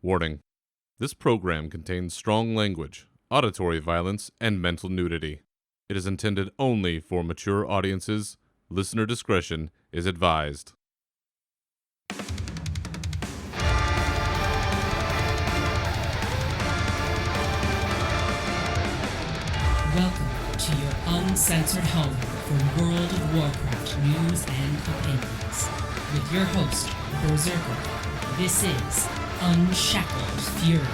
Warning. This program contains strong language, auditory violence, and mental nudity. It is intended only for mature audiences. Listener discretion is advised. Welcome to your uncensored home for World of Warcraft news and opinions. With your host, Berserker, this is Unshackled Fury.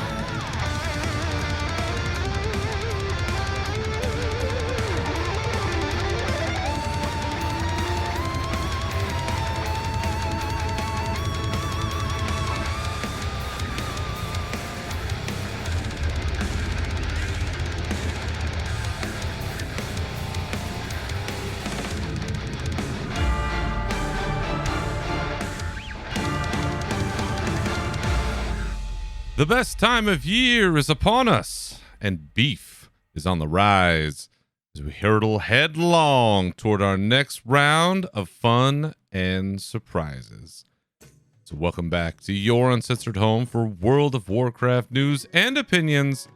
The best time of year is upon us, and beef is on the rise as we hurtle headlong toward our next round of fun and surprises. So welcome back to your uncensored home for World of Warcraft news and opinions,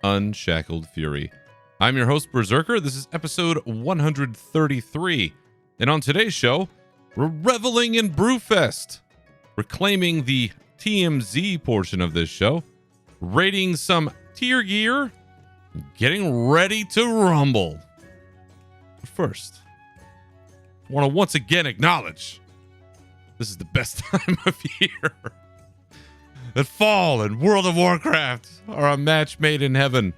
Unshackled Fury. I'm your host, Berserker. This is episode 133, and on today's show, we're reveling in Brewfest. We're claiming the TMZ portion of this show, rating some tier gear, getting ready to rumble. But first, I want to once again acknowledge this is the best time of year. That fall and World of Warcraft are a match made in heaven.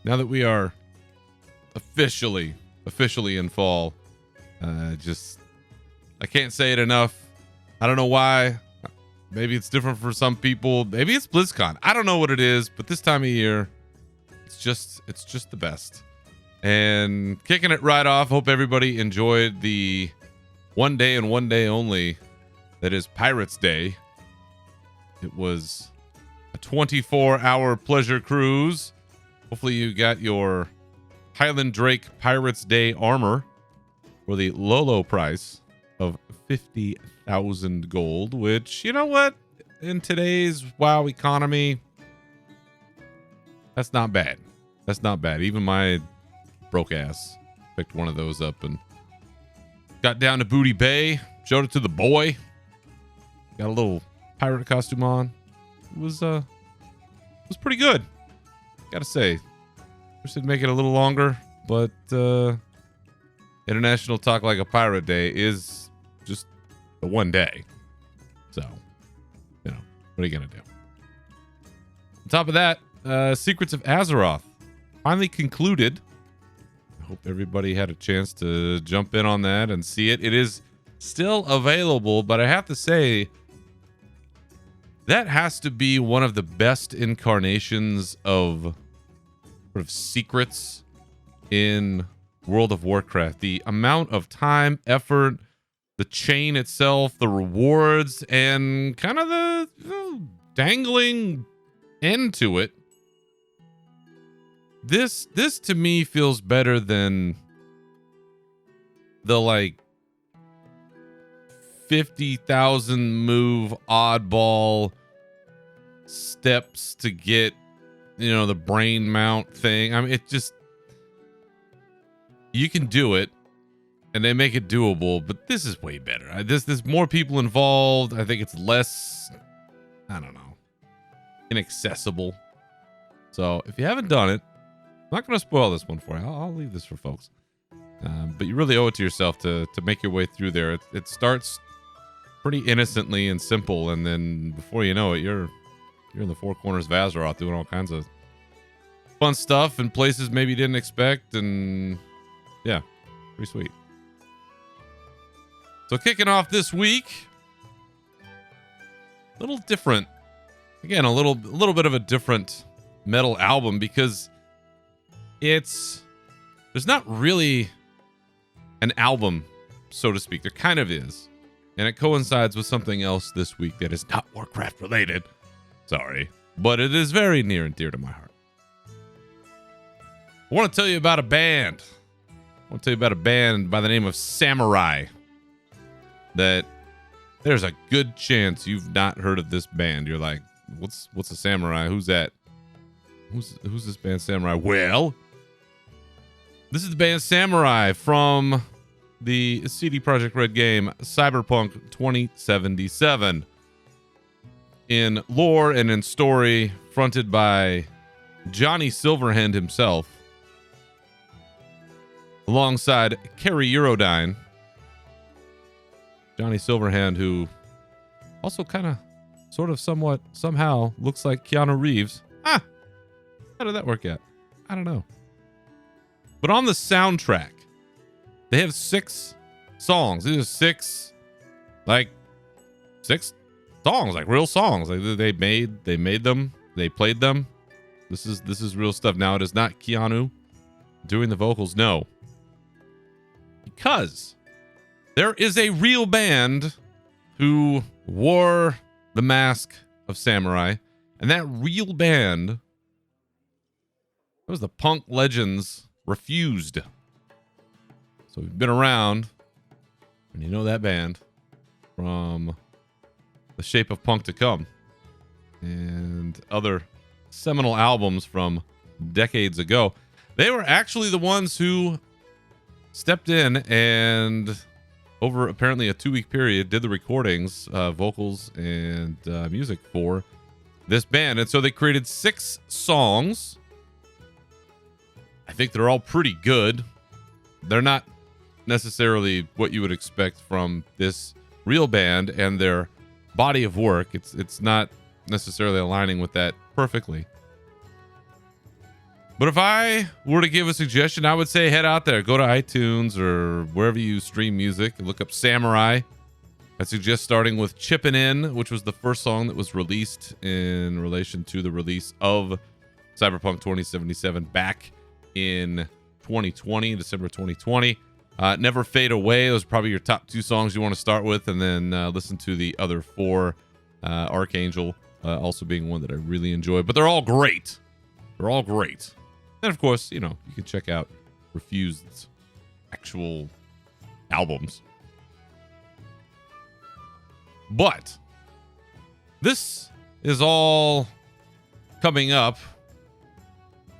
Now that we are officially in fall, I can't say it enough. I don't know why. Maybe it's different for some people. Maybe it's BlizzCon. I don't know what it is, but this time of year, it's just the best. And kicking it right off, hope everybody enjoyed the one day and one day only that is Pirates Day. It was a 24-hour pleasure cruise. Hopefully you got your Highland Drake Pirates Day armor for the low price of 50,000 gold, which, you know what, in today's WoW economy, that's not bad. Even my broke ass picked one of those up and got down to Booty Bay, showed it to the boy, got a little pirate costume on. It was pretty good, gotta say. Wish they'd make it a little longer, but International Talk Like a Pirate Day is just the one day. So, you know, what are you going to do? On top of that, Secrets of Azeroth finally concluded. I hope everybody had a chance to jump in on that and see it. It is still available, but I have to say, that has to be one of the best incarnations of sort of secrets in World of Warcraft. The amount of time, effort, the chain itself, the rewards, and kind of the dangling end to it. This to me feels better than the like 50,000 move oddball steps to get, the brain mount thing. I mean, it just, you can do it. And they make it doable, but this is way better. There's more people involved. I think it's less, I don't know, inaccessible. So if you haven't done it, I'm not going to spoil this one for you. I'll leave this for folks. But you really owe it to yourself to make your way through there. It starts pretty innocently and simple, and then before you know it, you're in the four corners of Azeroth doing all kinds of fun stuff in places maybe you didn't expect, and yeah, pretty sweet. So kicking off this week, a little different. Again, a little bit of a different metal album because there's not really an album, so to speak. There kind of is. And it coincides with something else this week that is not Warcraft related. Sorry. But it is very near and dear to my heart. I want to tell you about a band. by the name of Samurai. That there's a good chance you've not heard of this band. You're like, what's a samurai? Who's that? Who's this band Samurai? Well, this is the band Samurai from the CD Projekt Red game Cyberpunk 2077. In lore and in story, fronted by Johnny Silverhand himself, alongside Kerry Eurodyne. Johnny Silverhand, who also kind of, sort of, somewhat, somehow looks like Keanu Reeves. How did that work out? I don't know. But on the soundtrack, they have 6 songs. These are 6 songs, like real songs. Like they made them, they played them. This is real stuff. Now, it is not Keanu doing the vocals, no. Because there is a real band who wore the mask of samurai, and that real band, that was the punk legends Refused. So we've been around, and you know that band from The Shape of Punk to Come and other seminal albums from decades ago. They were actually the ones who stepped in and over apparently a 2-week period did the recordings, vocals and music for this band. And so they created 6 songs. I think they're all pretty good. They're not necessarily what you would expect from this real band and their body of work. It's not necessarily aligning with that perfectly. But if I were to give a suggestion, I would say head out there, go to iTunes or wherever you stream music, look up Samurai. I suggest starting with Chippin' In, which was the first song that was released in relation to the release of Cyberpunk 2077 back in 2020, December 2020. Never Fade Away. Those are probably your top 2 songs you want to start with, and then listen to the other 4. Archangel also being one that I really enjoy, but they're all great. They're all great. And of course, you can check out Refused's actual albums. But this is all coming up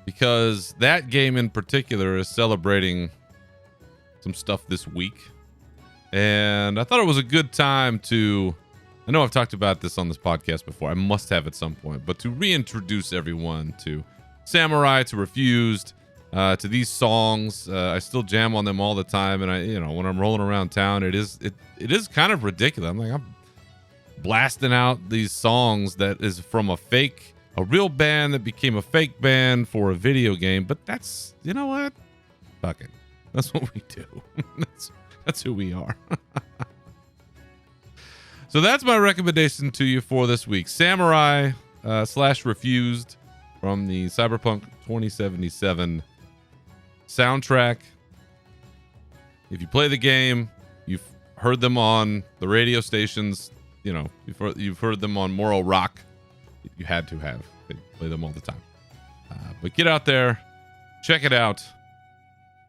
because that game in particular is celebrating some stuff this week. And I thought it was a good time to, I know I've talked about this on this podcast before, I must have at some point, but to reintroduce everyone to Samurai, to Refused, to these songs. I still jam on them all the time, and when I'm rolling around town, it is kind of ridiculous. I'm blasting out these songs that is from a real band that became a fake band for a video game. But that's, you know what? Fuck it. That's what we do. That's who we are. So that's my recommendation to you for this week. Samurai / Refused from the Cyberpunk 2077 soundtrack. If you play the game, you've heard them on the radio stations. You've heard them on Moral Rock. You had to have. They play them all the time. But get out there, check it out.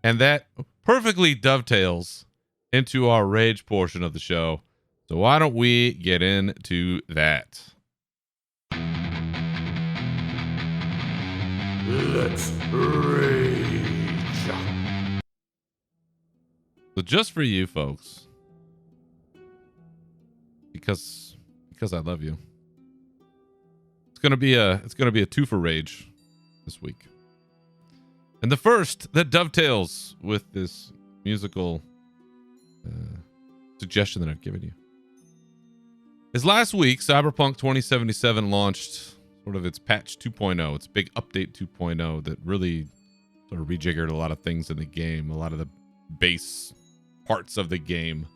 And that perfectly dovetails into our rage portion of the show. So why don't we get into that? Let's rage. So just for you folks, because I love you, it's gonna be a 2 for rage this week. And the first that dovetails with this musical suggestion that I've given you is last week, Cyberpunk 2077 launched sort of its patch 2.0, its big update 2.0 that really sort of rejiggered a lot of things in the game, a lot of the base parts of the game.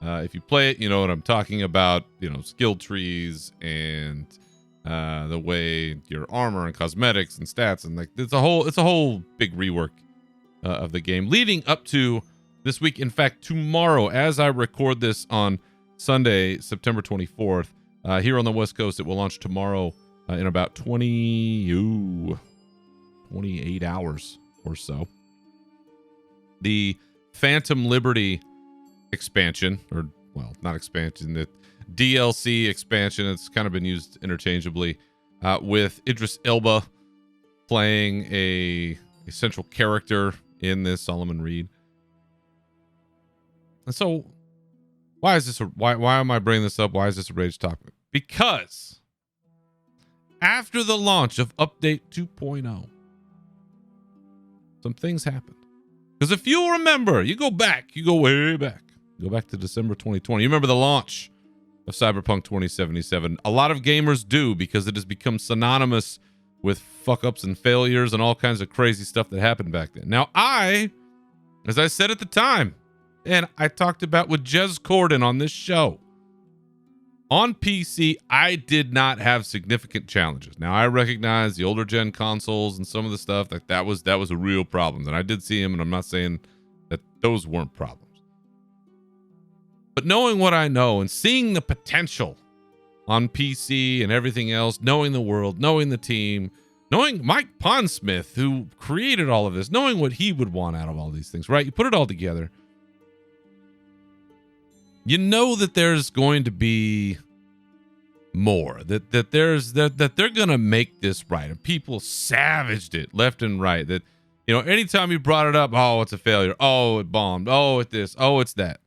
If you play it, you know what I'm talking about, skill trees and the way your armor and cosmetics and stats, and it's a whole big rework of the game leading up to this week. In fact, tomorrow, as I record this on Sunday, September 24th, here on the West Coast, it will launch tomorrow in about 28 hours or so. The Phantom Liberty expansion, or not expansion, the DLC expansion, it's kind of been used interchangeably, with Idris Elba playing a central character in this Solomon Reed. And so, why is this? Why am I bringing this up? Why is this a rage topic? Because after the launch of Update 2.0, some things happened. Because if you remember, you go way back. Go back to December 2020. You remember the launch of Cyberpunk 2077. A lot of gamers do, because it has become synonymous with fuck-ups and failures and all kinds of crazy stuff that happened back then. Now, as I said at the time, and I talked about with Jez Corden on this show, on PC, I did not have significant challenges. Now, I recognize the older gen consoles and some of the stuff that was a real problem. And I did see him, and I'm not saying that those weren't problems. But knowing what I know and seeing the potential on PC and everything else, knowing the world, knowing the team, knowing Mike Pondsmith, who created all of this, knowing what he would want out of all these things, right? You put it all together. You know that there's going to be more, that they're going to make this right. And people savaged it left and right. That, you know, anytime you brought it up, oh, it's a failure. Oh, it bombed. Oh, it's this. Oh, it's that.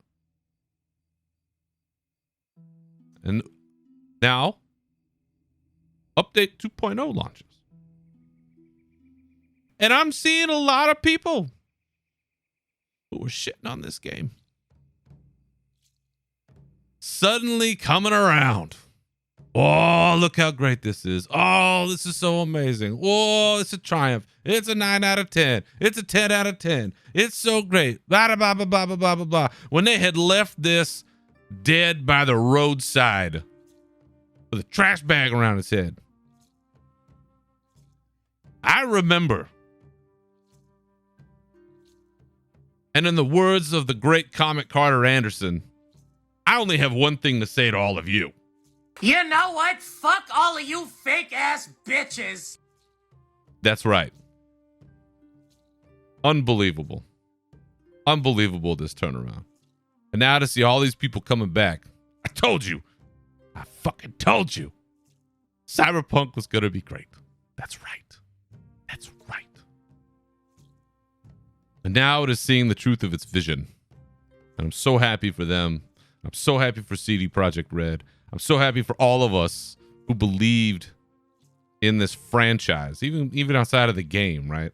And now, Update 2.0 launches. And I'm seeing a lot of people who are shitting on this game suddenly coming around. Oh, look how great this is. Oh, this is so amazing. Oh, it's a triumph. It's a 9 out of 10. It's a 10 out of 10. It's so great. Blah, blah, blah, blah, blah, blah, blah, blah. When they had left this dead by the roadside with a trash bag around his head. I remember, and in the words of the great comic Carter Anderson, I only have one thing to say to all of you. You know what? Fuck all of you fake ass bitches. That's right. Unbelievable. Unbelievable, this turnaround. And now to see all these people coming back. I told you. I fucking told you. Cyberpunk was going to be great. That's right. That's right. And now it is seeing the truth of its vision. And I'm so happy for them. I'm so happy for CD Projekt Red. I'm so happy for all of us who believed in this franchise, even outside of the game, right?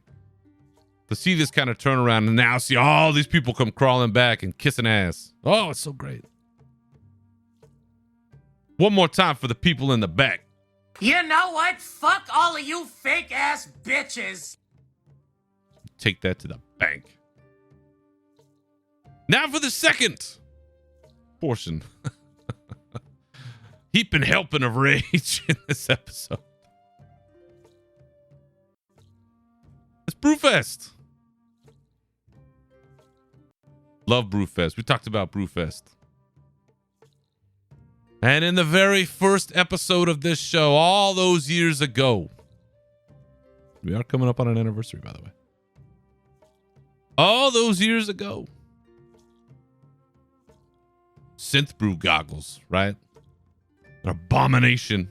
To see this kind of turnaround and now see all these people come crawling back and kissing ass. Oh, it's so great. One more time for the people in the back. You know what? Fuck all of you fake ass bitches. Take that to the bank. Now for the second portion. Heaping helping of rage in this episode. It's Brewfest. Love Brewfest. We talked about Brewfest. And in the very first episode of this show, all those years ago, we are coming up on an anniversary, by the way. All those years ago, synth brew goggles, right? An abomination,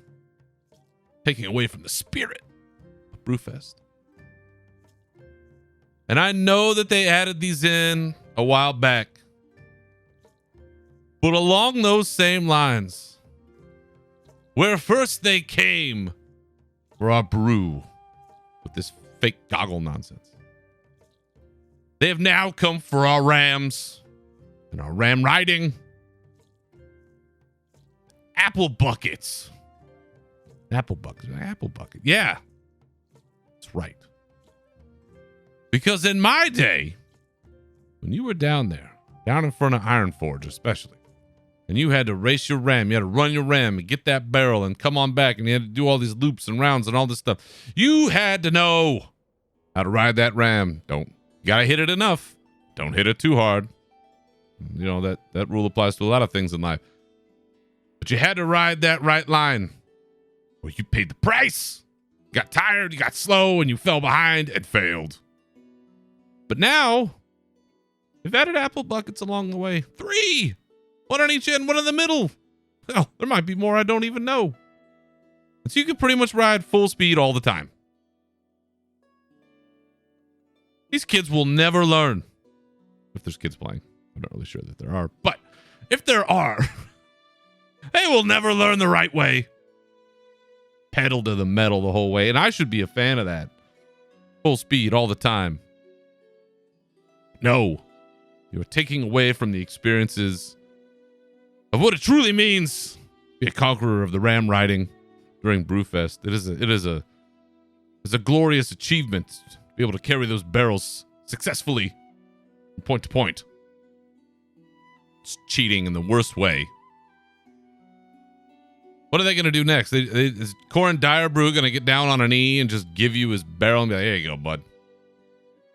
taking away from the spirit of Brewfest. And I know that they added these in a while back, but along those same lines, where first they came for our brew with this fake goggle nonsense, they have now come for our rams and our ram riding. Apple buckets. Apple bucket. Yeah. That's right. Because in my day, when you were down there, down in front of Iron Forge especially, and you had to race your ram, you had to run your ram and get that barrel and come on back, and you had to do all these loops and rounds and all this stuff. You had to know how to ride that ram. You gotta hit it enough. Don't hit it too hard. You know, that rule applies to a lot of things in life. But you had to ride that right line, or you paid the price. You got tired, you got slow, and you fell behind and failed. But now, we've added apple buckets along the way. 3! One on each end, one in the middle. Hell, there might be more I don't even know. So you can pretty much ride full speed all the time. These kids will never learn. If there's kids playing. I'm not really sure that there are. But if there are, they will never learn the right way. Pedal to the metal the whole way. And I should be a fan of that. Full speed all the time. No. You're taking away from the experiences of what it truly means to be a conqueror of the ram riding during Brewfest. It is a glorious achievement to be able to carry those barrels successfully from point to point. It's cheating in the worst way. What are they going to do next? Is Corin Direbrew going to get down on a knee and just give you his barrel and be like, "Here you go, bud.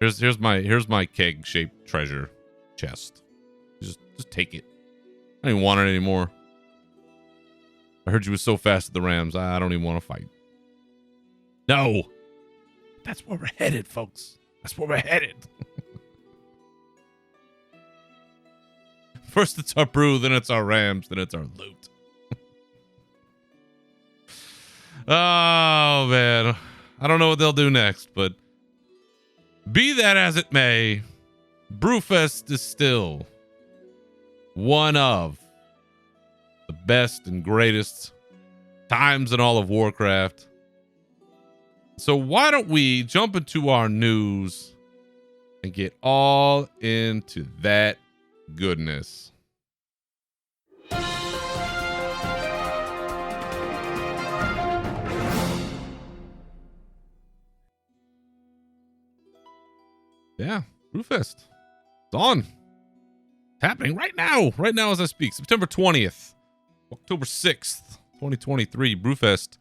Here's my keg-shaped treasure chest. Just take it. I don't even want it anymore. I heard you was so fast at the Rams. I don't even want to fight." No. That's where we're headed, folks. That's where we're headed. First it's our brew, then it's our Rams, then it's our loot. Oh, man. I don't know what they'll do next, but be that as it may, Brewfest is still one of the best and greatest times in all of Warcraft. So why don't we jump into our news and get all into that goodness. Yeah, Brewfest. It's on. It's happening right now as I speak. September 20th, October 6th, 2023, Brewfest.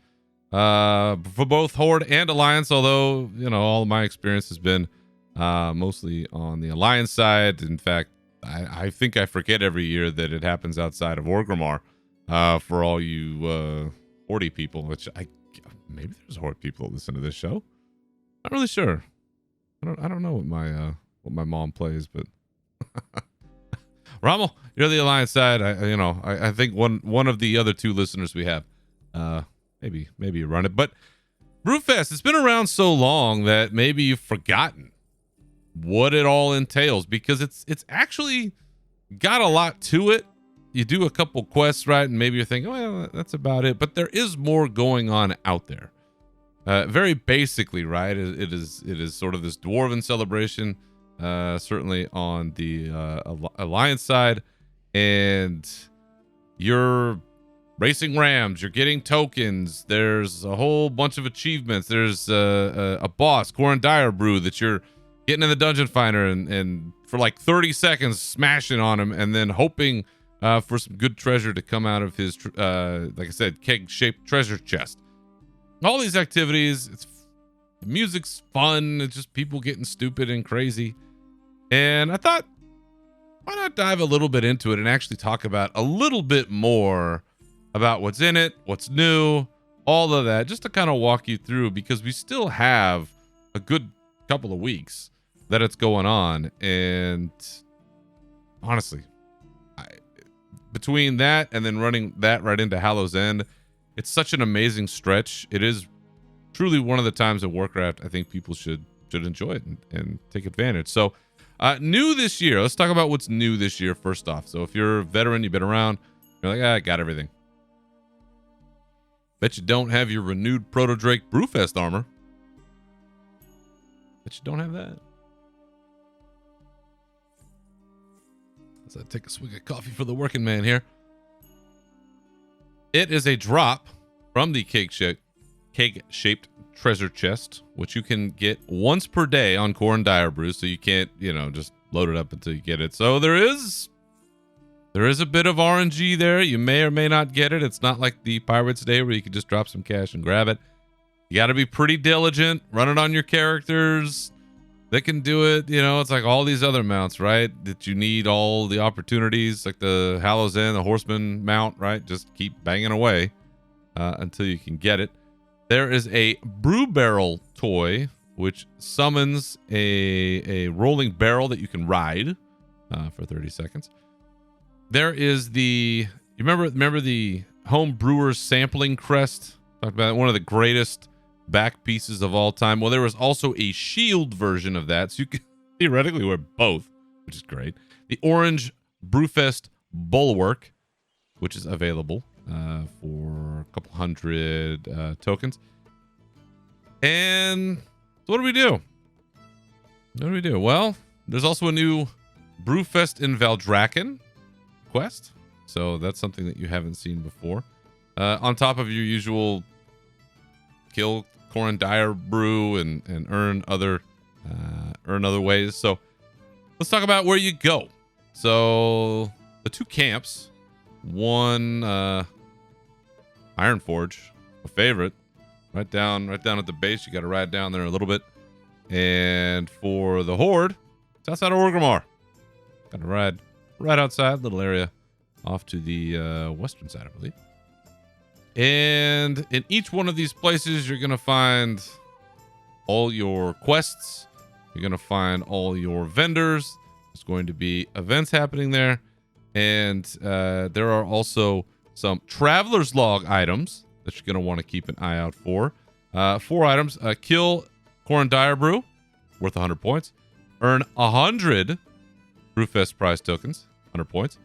For both Horde and Alliance, although, all of my experience has been mostly on the Alliance side. In fact, I think I forget every year that it happens outside of Orgrimmar for all you Horde people, which maybe there's Horde people that listen to this show. Not really sure. I don't know what my mom plays, but Rommel, you're the Alliance side. I think one of the other two listeners we have, maybe you run it. But Brewfest, it's been around so long that maybe you've forgotten what it all entails, because it's actually got a lot to it. You do a couple quests, right, and maybe you're thinking, well, that's about it. But there is more going on out there. Very basically, right? It is sort of this dwarven celebration, certainly on the Alliance side, and you're racing rams. You're getting tokens. There's a whole bunch of achievements. There's a boss, Corin Direbrew, that you're getting in the dungeon finder and for like 30 seconds smashing on him, and then hoping for some good treasure to come out of his, like I said, keg-shaped treasure chest. All these activities, the music's fun. It's just people getting stupid and crazy. And I thought, why not dive a little bit into it and actually talk about a little bit more about what's in it, what's new, all of that, just to kind of walk you through, because we still have a good couple of weeks that it's going on. And honestly, between that and then running that right into Hallow's End, it's such an amazing stretch. It is truly one of the times in Warcraft I think people should enjoy it and take advantage. So new this year, let's talk about what's new this year first off. So if you're a veteran, you've been around, you're like, I got everything. Bet you don't have your renewed Proto Drake Brewfest armor. Bet you don't have that. As I take a swig of coffee for the working man here. It is a drop from the keg-shaped treasure chest, which you can get once per day on Corin Direbrew, so you can't, just load it up until you get it. So there is a bit of RNG there. You may or may not get it. It's not like the Pirates Day where you can just drop some cash and grab it. You got to be pretty diligent. Run it on your characters. They can do it. It's like all these other mounts, right? That you need all the opportunities, like the Hallow's End, the Horseman mount, right? Just keep banging away until you can get it. There is a brew barrel toy, which summons a rolling barrel that you can ride for 30 seconds. There is you remember the home brewer's sampling crest Talked about one of the greatest back pieces of all time. Well, there was also a shield version of that, so you could theoretically wear both, which is great. The orange Brewfest Bulwark, which is available for a couple hundred tokens. And so what do we do? What do we do? Well, there's also a new Brewfest in Valdrakken quest. So that's something that you haven't seen before. On top of your usual kill Corin Dyer brew and earn other ways. So let's talk about where you go. So the two camps, one Ironforge, a favorite, right down at the base. You got to ride down there a little bit. And for the Horde, it's outside of Orgrimmar. Got to ride right outside, little area off to the western side, I believe. And in each one of these places, you're going to find all your quests. You're going to find all your vendors. There's going to be events happening there. And there are also some Traveler's Log items that you're going to want to keep an eye out for. 4 items. Kill Corin Dyer Brew, worth 100 points. Earn 100 Brewfest prize tokens, 100 points.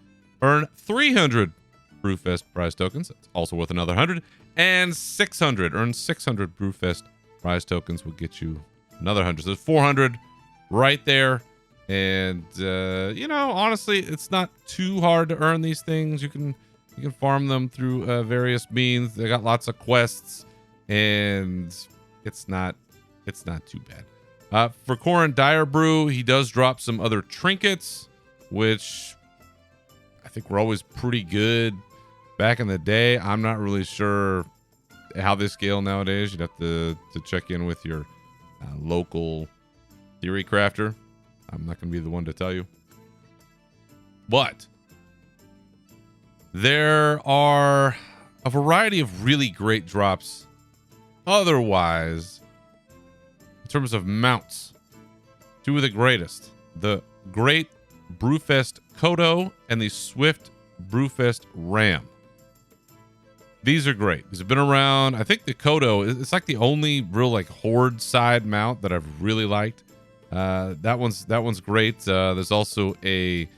Earn 300 Brewfest prize tokens. That's also worth another 100. And 600. Earn 600 Brewfest prize tokens will get you another 100. So there's 400 right there. And, honestly, it's not too hard to earn these things. You can farm them through various means. They got lots of quests. And it's not too bad. For Corin Dyer Brew, he does drop some other trinkets, which I think were always pretty good back in the day. I'm not really sure how they scale nowadays. You'd have to check in with your local theory crafter. I'm not going to be the one to tell you. But there are a variety of really great drops otherwise in terms of mounts. 2 of the greatest. The Great Brewfest Kodo and the Swift Brewfest Ram. These are great. These have been around. I think the Kodo, it's like the only real like Horde side mount that I've really liked. That one's great. There's also a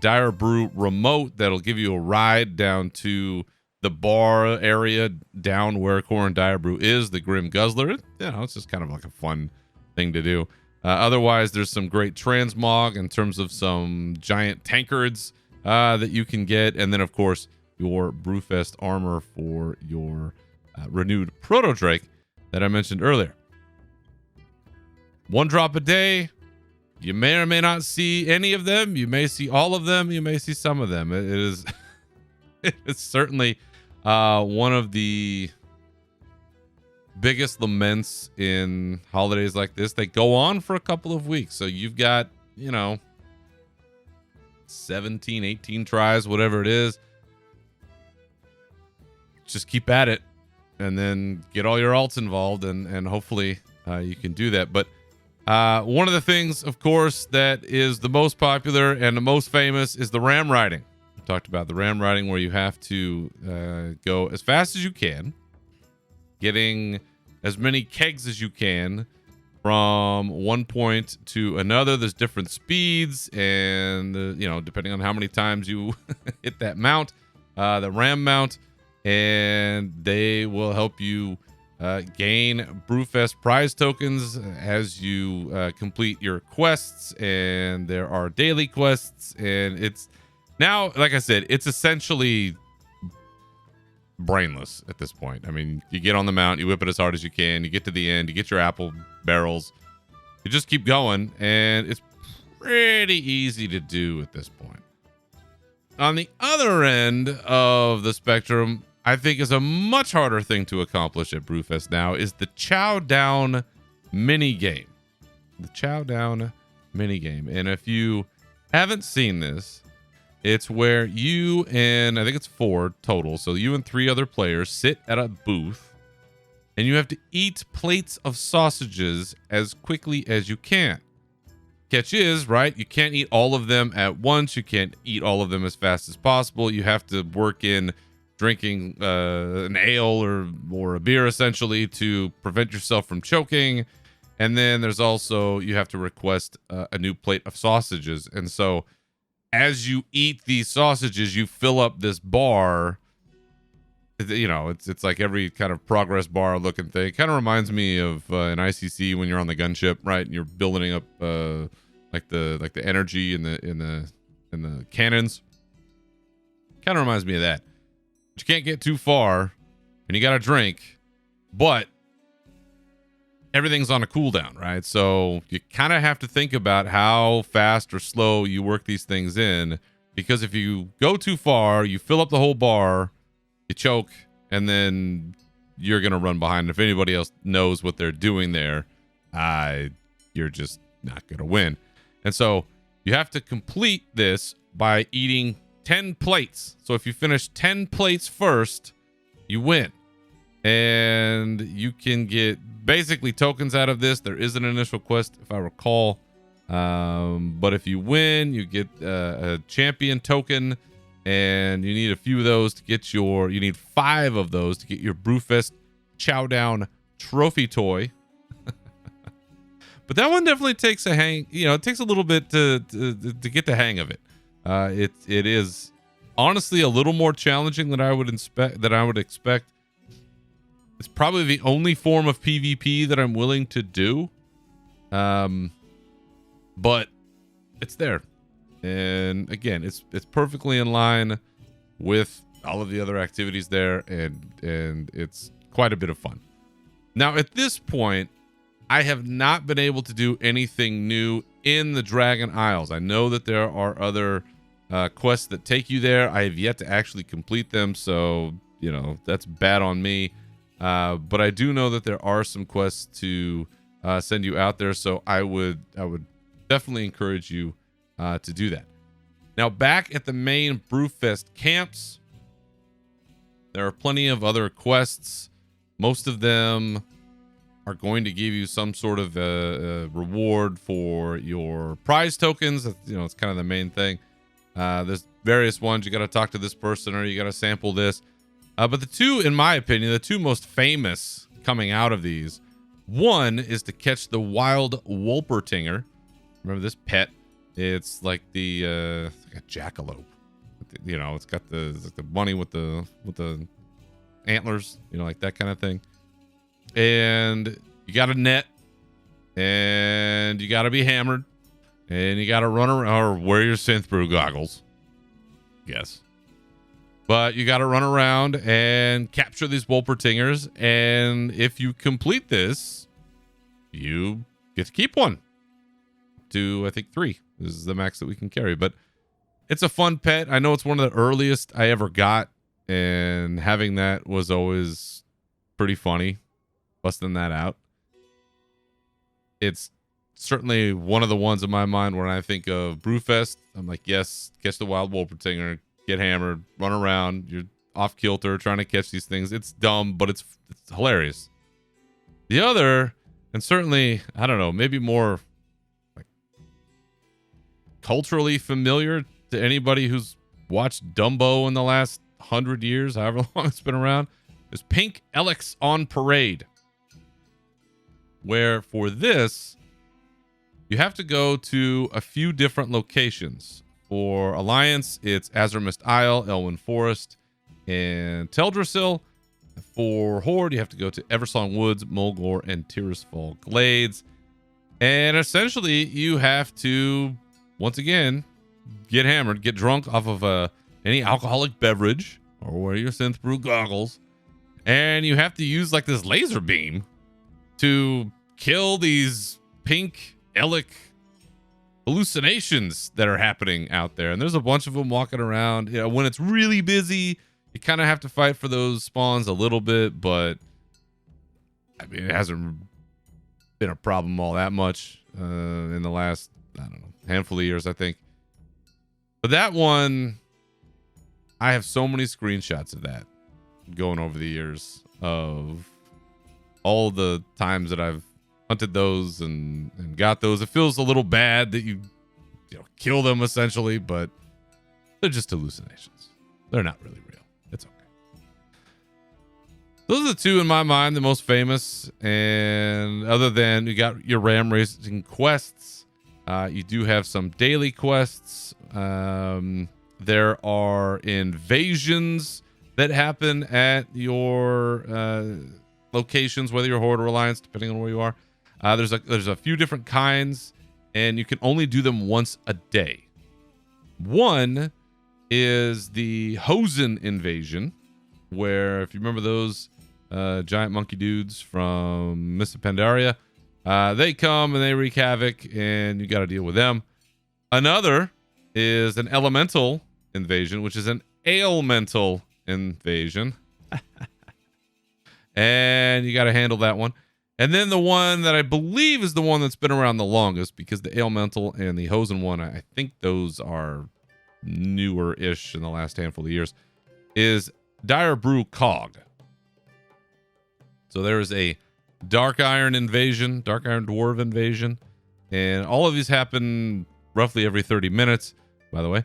Dyer Brew remote that'll give you a ride down to the bar area down where Corin Dyer Brew is, the Grim Guzzler. It's just kind of like a fun thing to do. Otherwise, there's some great transmog in terms of some giant tankards that you can get. And then, of course, your Brewfest armor for your renewed Proto Drake that I mentioned earlier. 1 drop a day. You may or may not see any of them. You may see all of them. You may see some of them. It's certainly one of the biggest laments in holidays like this. They go on for a couple of weeks. So you've got, 17, 18 tries, whatever it is. Just keep at it and then get all your alts involved and hopefully you can do that. But one of the things, of course, that is the most popular and the most famous is the ram riding. We talked about the ram riding where you have to go as fast as you can, getting as many kegs as you can from one point to another. There's different speeds and, depending on how many times you hit that mount, the ram mount, and they will help you gain Brewfest prize tokens as you complete your quests. And there are daily quests, and it's now, like I said, it's essentially brainless at this point. I mean, you get on the mount, you whip it as hard as you can, you get to the end, you get your apple barrels, you just keep going, and it's pretty easy to do at this point. On the other end of the spectrum, I think is a much harder thing to accomplish at Brewfest now is the Chow Down mini game. The Chow Down mini game. And if you haven't seen this, it's where you and I think it's 4 total. So you and 3 other players sit at a booth and you have to eat plates of sausages as quickly as you can. Catch is, right, you can't eat all of them at once. You can't eat all of them as fast as possible. You have to work in drinking an ale or a beer, essentially, to prevent yourself from choking. And then there's also, you have to request a new plate of sausages. And so as you eat these sausages, you fill up this bar. You know, it's like every kind of progress bar looking thing. It kind of reminds me of an ICC when you're on the gunship, right? And you're building up like the energy in the cannons. Kind of reminds me of that. But you can't get too far, and you got to drink, but everything's on a cooldown, right? So you kind of have to think about how fast or slow you work these things in, because if you go too far, you fill up the whole bar, you choke, and then you're going to run behind. If anybody else knows what they're doing there, you're just not going to win. And so you have to complete this by eating 10 plates. So if you finish 10 plates first, you win. And you can get basically tokens out of this. There is an initial quest, if I recall. But if you win, you get a champion token. And you need a few of those to get you need 5 of those to get your Brewfest Chowdown trophy toy. But that one definitely takes a hang. You know, it takes a little bit to get the hang of it. It is honestly a little more challenging than I would expect. It's probably the only form of PvP that I'm willing to do. But it's there. And again, it's perfectly in line with all of the other activities there, and it's quite a bit of fun. Now, at this point, I have not been able to do anything new in the Dragon Isles. I know that there are other quests that take you there. I have yet to actually complete them, so you know that's bad on me. But I do know that there are some quests to send you out there, so I would definitely encourage you to do that. Now, back at the main Brewfest camps, there are plenty of other quests. Most of them are going to give you some sort of a reward for your prize tokens. You know, it's kind of the main thing. There's various ones. You got to talk to this person, or you got to sample this. But the two, in my opinion, the two most famous coming out of these, one is to catch the wild Wolpertinger. Remember this pet? It's like a jackalope. You know, it's got the bunny with the antlers. You know, like that kind of thing. And you got a net, and you got to be hammered, and you got to run around or wear your synth brew goggles. Yes. But you got to run around and capture these Wolpertingers, and if you complete this, you get to keep one. To, I think, 3 is the max that we can carry. But it's a fun pet. I know it's one of the earliest I ever got, and having that was always pretty funny, busting that out. It's certainly one of the ones in my mind when I think of Brewfest. I'm like, yes, catch the wild Wolpertinger, get hammered, run around, you're off kilter trying to catch these things. It's dumb, but it's hilarious. The other, and certainly, I don't know, maybe more like culturally familiar to anybody who's watched Dumbo in the last 100 years, however long it's been around, is Pink Elex on Parade. Where for this, you have to go to a few different locations. For Alliance, it's Azurmist Isle, Elwyn Forest, and Teldrassil. For Horde, you have to go to Eversong Woods, Mulgore, and Tirisfal Glades. And essentially, you have to, once again, get hammered, get drunk off of any alcoholic beverage, or wear your synth brew goggles. And you have to use like this laser beam to kill these pink Elec hallucinations that are happening out there. And there's a bunch of them walking around. You know, when it's really busy, you kind of have to fight for those spawns a little bit, but I mean, it hasn't been a problem all that much in the last, I don't know, handful of years, I think. But that one, I have so many screenshots of that going over the years of all the times that I've hunted those and got those. It feels a little bad that you kill them essentially, but they're just hallucinations. They're not really real. It's okay. Those are the two in my mind, the most famous. And other than you got your ram racing quests, you do have some daily quests. There are invasions that happen at your locations, whether you're Horde or Alliance, depending on where you are. There's a few different kinds, and you can only do them once a day. One is the Hosen invasion, where if you remember those giant monkey dudes from Mists of Pandaria, they come and they wreak havoc, and you got to deal with them. Another is an elemental invasion, which is an ailmental invasion. And you got to handle that one. And then the one that I believe is the one that's been around the longest, because the ailmental and the Hosen one, I think those are newer-ish in the last handful of years, is Dire Brew Cog. So there is a Dark Iron invasion, Dark Iron Dwarf invasion, and all of these happen roughly every 30 minutes, by the way.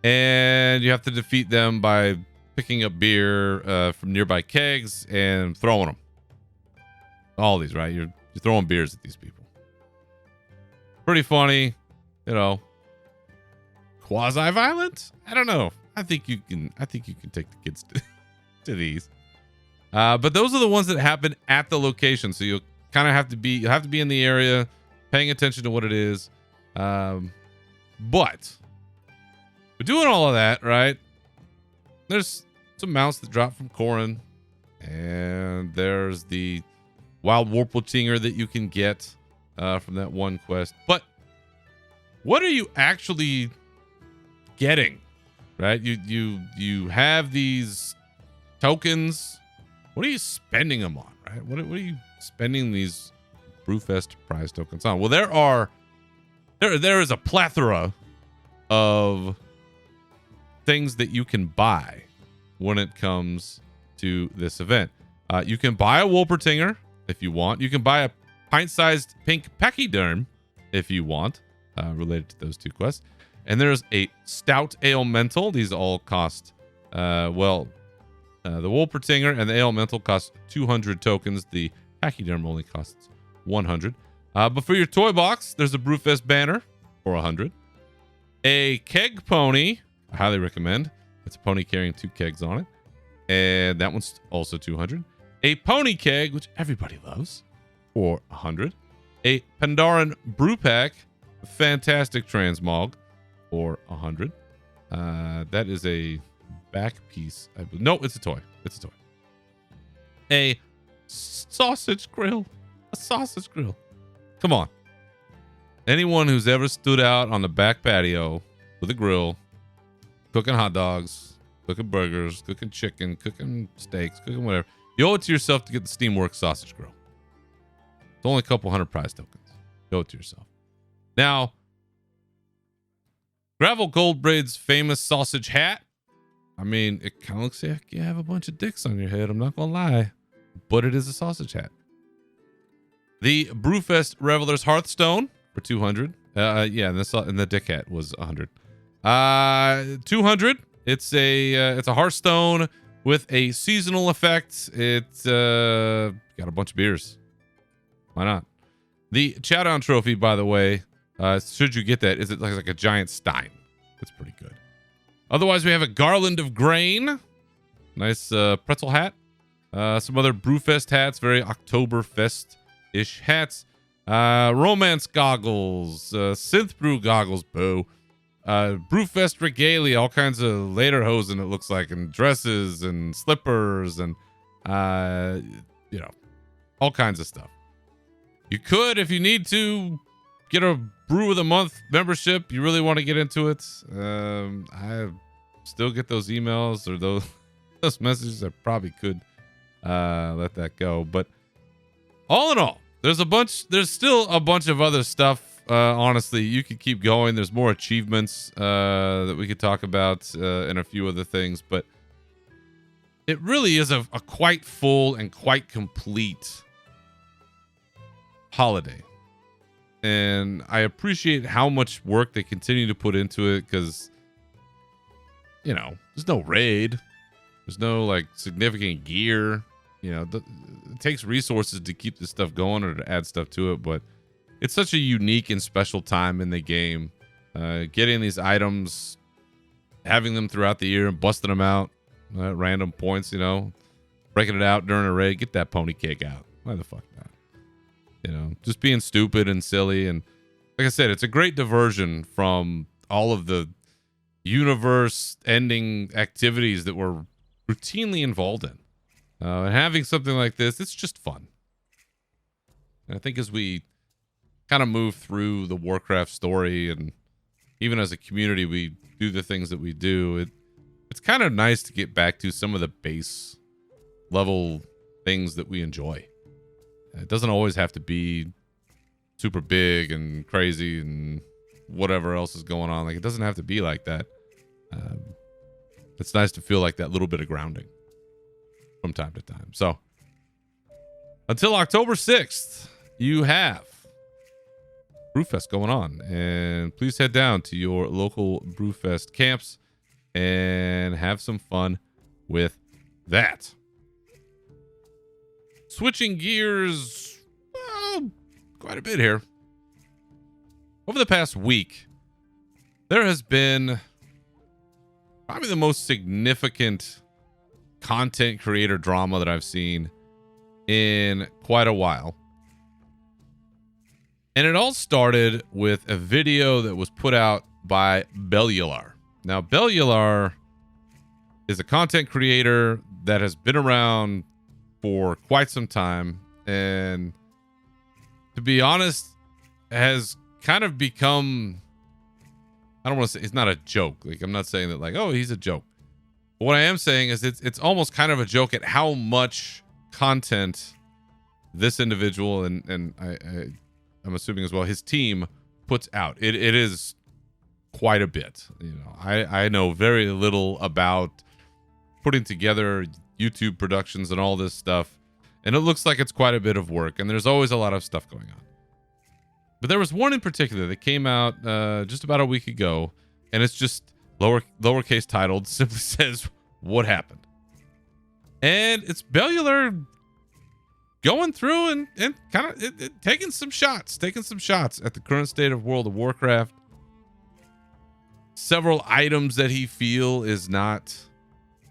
And you have to defeat them by picking up beer from nearby kegs and throwing them. All these, right? You're throwing beers at these people. Pretty funny, you know. Quasi-violent? I don't know. I think you can take the kids to these. But those are the ones that happen at the location. So you'll kind of have to be in the area, paying attention to what it is. But doing all of that, right? There's some mounts that drop from Corrin, and there's the Wild Warpletinger that you can get from that one quest. But what are you actually getting? Right? You have these tokens. What are you spending them on? Right? What are you spending these Brewfest prize tokens on? Well, there is a plethora of things that you can buy when it comes to this event. You can buy a Wolpertinger if you want. You can buy a pint-sized pink pachyderm if you want, related to those two quests. And there's a stout ailmental. These all cost, the Wolpertinger and the ailmental cost 200 tokens. The pachyderm only costs 100. But for your toy box, there's a Brewfest banner for 100. A keg pony, I highly recommend. It's a pony carrying 2 kegs on it. And that one's also 200. A pony keg, which everybody loves, for 100. A Pandaran brew pack, fantastic transmog, for 100. That is a back piece. No, it's a toy. It's a toy. A sausage grill. A sausage grill. Come on. Anyone who's ever stood out on the back patio with a grill, cooking hot dogs, cooking burgers, cooking chicken, cooking steaks, cooking whatever, you owe it to yourself to get the Steamworks sausage grill. It's only a couple hundred prize tokens. You owe it to yourself. Now, Gravel Goldbraid's famous sausage hat. I mean, it kind of looks like you have a bunch of dicks on your head. I'm not going to lie. But it is a sausage hat. The Brewfest Reveler's Hearthstone for 200. And the dick hat was 100. 200. It's a Hearthstone with a seasonal effect. It's got a bunch of beers. Why not? The Chowdown Trophy, by the way, should you get that, is it like a giant stein? It's pretty good. Otherwise, we have a Garland of Grain. Nice pretzel hat. Some other Brewfest hats, very Oktoberfest-ish hats. Romance goggles, Synth Brew goggles, boo. Brewfest regalia, all kinds of lederhosen, it looks like, and dresses and slippers and, all kinds of stuff. You could, if you need to, get a Brew of the Month membership. You really want to get into it. I still get those emails or those messages. I probably could let that go. But all in all, there's still a bunch of other stuff. Honestly, you could keep going. There's more achievements that we could talk about and a few other things. But it really is a quite full and quite complete holiday. And I appreciate how much work they continue to put into it because, there's no raid. There's no, significant gear. it takes resources to keep this stuff going or to add stuff to it, but it's such a unique and special time in the game. Getting these items, having them throughout the year and busting them out at random points, breaking it out during a raid. Get that pony cake out. Why the fuck not? Just being stupid and silly. And like I said, it's a great diversion from all of the universe ending activities that we're routinely involved in. And having something like this, it's just fun. And I think as we kind of move through the Warcraft story, and even as a community, we do the things that we do, it's kind of nice to get back to some of the base level things that we enjoy. It doesn't always have to be super big and crazy and whatever else is going on. Like, it doesn't have to be like that. It's nice to feel like that little bit of grounding from time to time. So until October 6th, you have Brewfest going on, and please head down to your local Brewfest camps and have some fun with that. Switching gears, well, quite a bit here. Over the past week, there has been probably the most significant content creator drama that I've seen in quite a while. And it all started with a video that was put out by Bellular. Now, Bellular is a content creator that has been around for quite some time, and to be honest, has kind of become, I don't want to say, it's not a joke. Like, I'm not saying that like, oh, he's a joke. But what I am saying is it's almost kind of a joke at how much content this individual and I'm assuming as well his team puts out. It is quite a bit. I know very little about putting together YouTube productions and all this stuff, and it looks like it's quite a bit of work, and there's always a lot of stuff going on. But there was one in particular that came out just about a week ago, and it's just lowercase titled, simply says what happened. And it's Bellular going through and kind of taking some shots at the current state of World of Warcraft. Several items that he feel is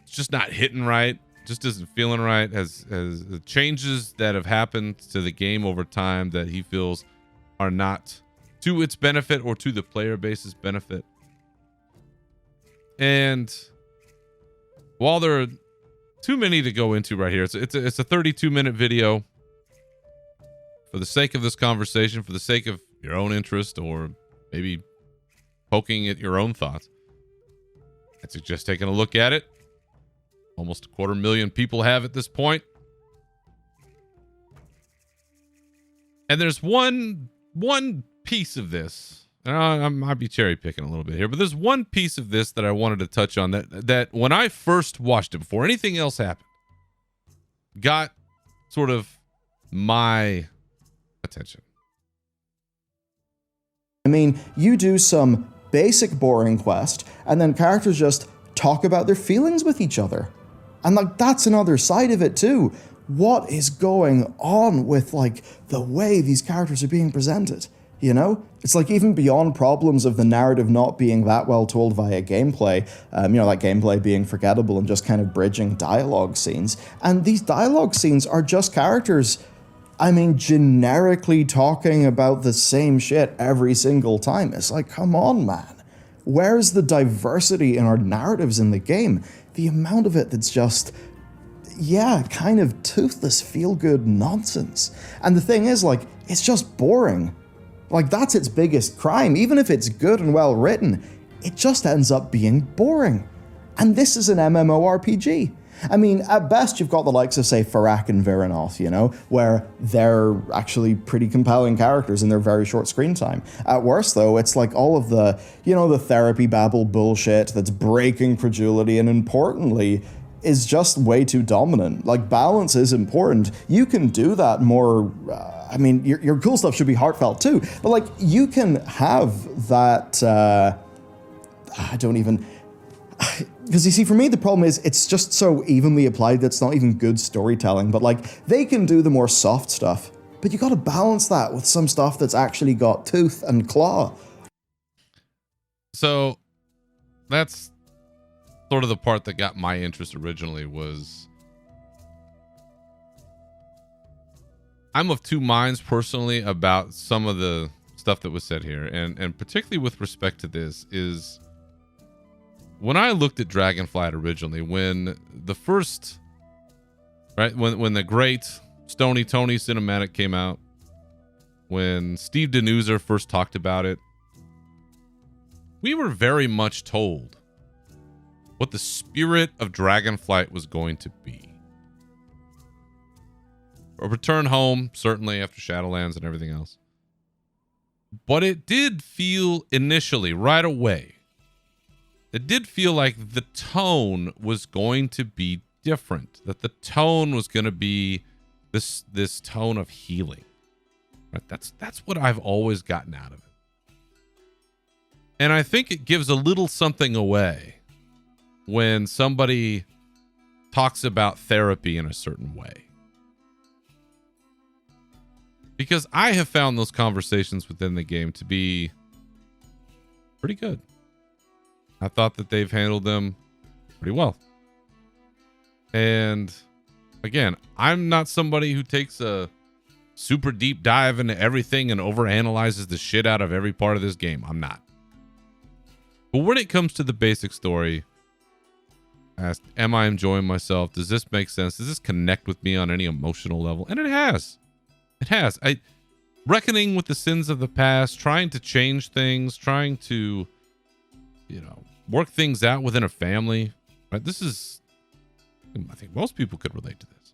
just not hitting right, just isn't feeling right, as the changes that have happened to the game over time that he feels are not to its benefit or to the player base's benefit. And while there are too many to go into right here, it's a 32-minute video. For the sake of this conversation, for the sake of your own interest, or maybe poking at your own thoughts, I suggest taking a look at it. Almost 250,000 people have at this point. And there's one piece of this, and I might be cherry picking a little bit here, but there's one piece of this that I wanted to touch on that when I first watched it, before anything else happened, got sort of my attention. I mean, you do some basic boring quest, and then characters just talk about their feelings with each other. And like, that's another side of it too. What is going on with like the way these characters are being presented? It's like even beyond problems of the narrative not being that well told via gameplay, like gameplay being forgettable and just kind of bridging dialogue scenes. And these dialogue scenes are just characters, generically talking about the same shit every single time. It's like, come on, man. Where's the diversity in our narratives in the game? The amount of it that's just, kind of toothless, feel-good nonsense. And the thing is, like, it's just boring. Like, that's its biggest crime. Even if it's good and well written, it just ends up being boring. And this is an MMORPG. At best, you've got the likes of, say, Farak and Viranoth, where they're actually pretty compelling characters in their very short screen time. At worst, though, it's like all of the, the therapy babble bullshit that's breaking credulity and, importantly, is just way too dominant. Like, balance is important. You can do that more. Your cool stuff should be heartfelt too, but like, you can have that. Because you see, for me, the problem is it's just so evenly applied that it's not even good storytelling. But like, they can do the more soft stuff, but you got to balance that with some stuff that's actually got tooth and claw. So that's sort of the part that got my interest originally. Was I'm of two minds personally about some of the stuff that was said here, and particularly with respect to this is when I looked at Dragonflight originally, when the first, right, when the great Stony Tony cinematic came out, when Steve Denuser first talked about it, we were very much told what the spirit of Dragonflight was going to be. A return home, certainly after Shadowlands and everything else. But it did feel initially, right away, it did feel like the tone was going to be different. That the tone was going to be this tone of healing. Right? That's what I've always gotten out of it. And I think it gives a little something away when somebody talks about therapy in a certain way. Because I have found those conversations within the game to be pretty good. I thought that they've handled them pretty well. And again, I'm not somebody who takes a super deep dive into everything and overanalyzes the shit out of every part of this game. I'm not. But when it comes to the basic story, I asked, am I enjoying myself? Does this make sense? Does this connect with me on any emotional level? And it has. It has. Reckoning with the sins of the past, trying to change things, trying to, work things out within a family. Right? This is, I think most people could relate to this.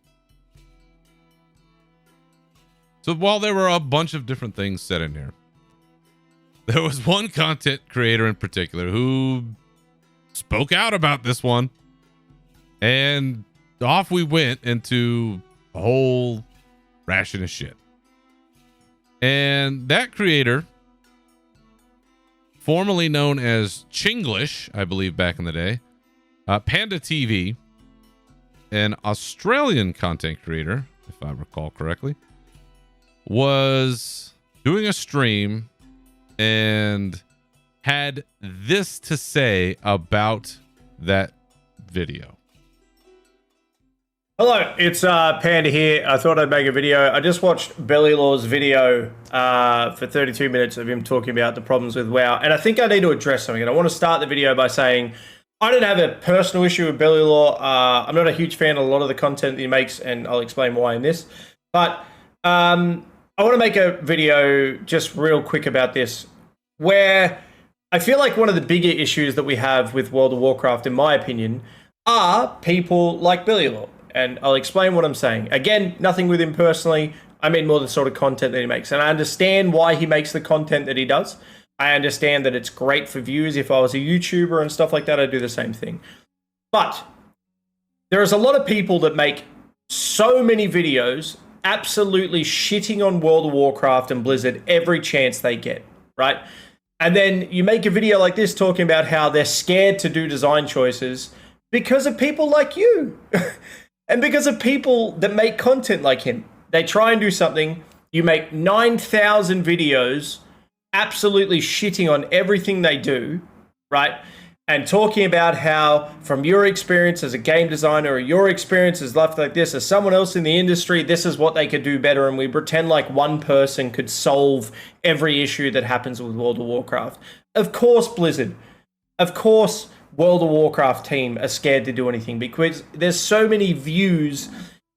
So while there were a bunch of different things said in here, there was one content creator in particular who spoke out about this one, and off we went into a whole ration of shit. And that creator, formerly known as Chinglish, I believe back in the day, Panda TV, an Australian content creator, if I recall correctly, was doing a stream and had this to say about that video. Hello, it's Panda here. I thought I'd make a video. I just watched Belly Law's video for 32 minutes of him talking about the problems with WoW, and I think I need to address something. And I want to start the video by saying I don't have a personal issue with Belly Law. I'm not a huge fan of a lot of the content that he makes, and I'll explain why in this. But I want to make a video just real quick about this, where I feel like one of the bigger issues that we have with World of Warcraft, in my opinion, are people like Belly Law. And I'll explain what I'm saying. Again, nothing with him personally. I mean more the sort of content that he makes. And I understand why he makes the content that he does. I understand that it's great for views. If I was a YouTuber and stuff like that, I'd do the same thing. But there is a lot of people that make so many videos absolutely shitting on World of Warcraft and Blizzard every chance they get, right? And then you make a video like this talking about how they're scared to do design choices because of people like you. And because of people that make content like him. They try and do something, you make 9,000 videos absolutely shitting on everything they do, right? And talking about how, from your experience as a game designer or your experience as life like this, as someone else in the industry, this is what they could do better. And we pretend like one person could solve every issue that happens with World of Warcraft. Of course, Blizzard. Of course, World of Warcraft team are scared to do anything because there's so many views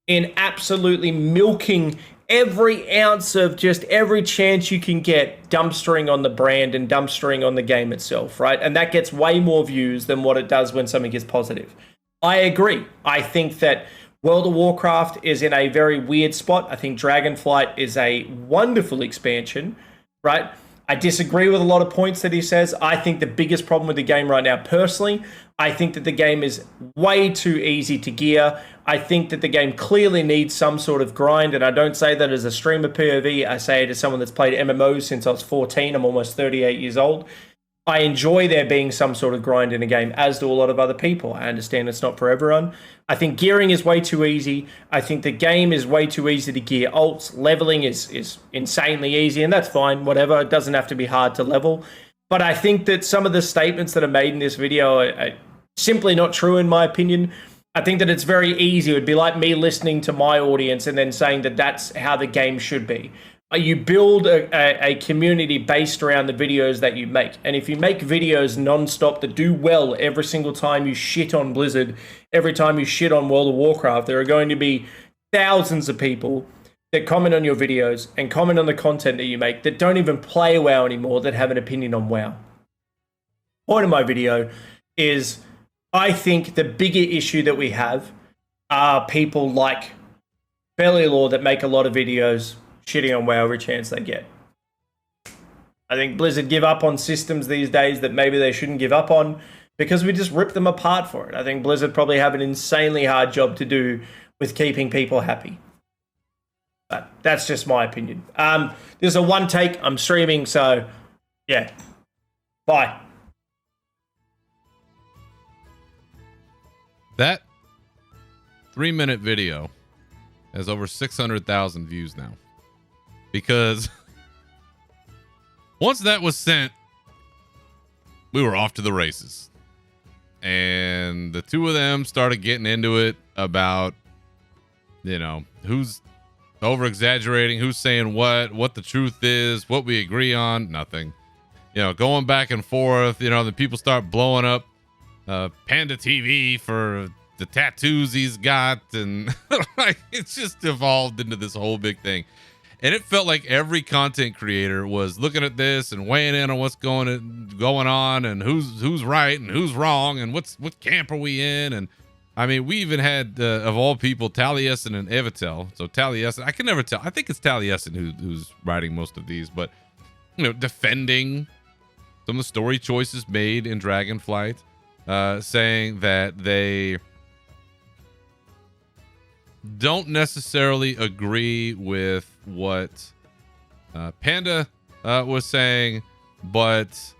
in absolutely milking every ounce of just every chance you can get, dumpstering on the brand and dumpstering on the game itself, right? And that gets way more views than what it does when something gets positive. I agree. I think that World of Warcraft is in a very weird spot. I think Dragonflight is a wonderful expansion, right? I disagree with a lot of points that he says. I think the biggest problem with the game right now, personally, I think that the game is way too easy to gear. I think that the game clearly needs some sort of grind, and I don't say that as a streamer POV. I say it as someone that's played MMOs since I was 14. I'm almost 38 years old. I enjoy there being some sort of grind in a game, as do a lot of other people. I understand it's not for everyone. I think gearing is way too easy. I think the game is way too easy to gear ults. Leveling is insanely easy, and that's fine, whatever. It doesn't have to be hard to level. But I think that some of the statements that are made in this video are simply not true, in my opinion. I think that it's very easy. It would be like me listening to my audience and then saying that that's how the game should be. You build a community based around the videos that you make. And if you make videos nonstop that do well every single time you shit on Blizzard, every time you shit on World of Warcraft, there are going to be thousands of people that comment on your videos and comment on the content that you make that don't even play WoW anymore that have an opinion on WoW. Point of my video is I think the bigger issue that we have are people like Belly Law that make a lot of videos shitting on WoW every chance they get. I think Blizzard give up on systems these days that maybe they shouldn't give up on because we just rip them apart for it. I think Blizzard probably have an insanely hard job to do with keeping people happy. But that's just my opinion. There's a one take. I'm streaming, so yeah. Bye. That 3-minute video has over 600,000 views now. Because once that was sent, we were off to the races. And the two of them started getting into it about, you know, who's over exaggerating, who's saying what the truth is, what we agree on, nothing. You know, going back and forth, you know, the people start blowing up Panda TV for the tattoos he's got. And like, it's just evolved into this whole big thing. And it felt like every content creator was looking at this and weighing in on what's going on and who's right and who's wrong and what camp are we in. And I mean, we even had of all people Taliesin and Evitel. So Taliesin, I can never tell. I think it's Taliesin who's writing most of these, but you know, defending some of the story choices made in Dragonflight, saying that they don't necessarily agree with what Panda was saying, but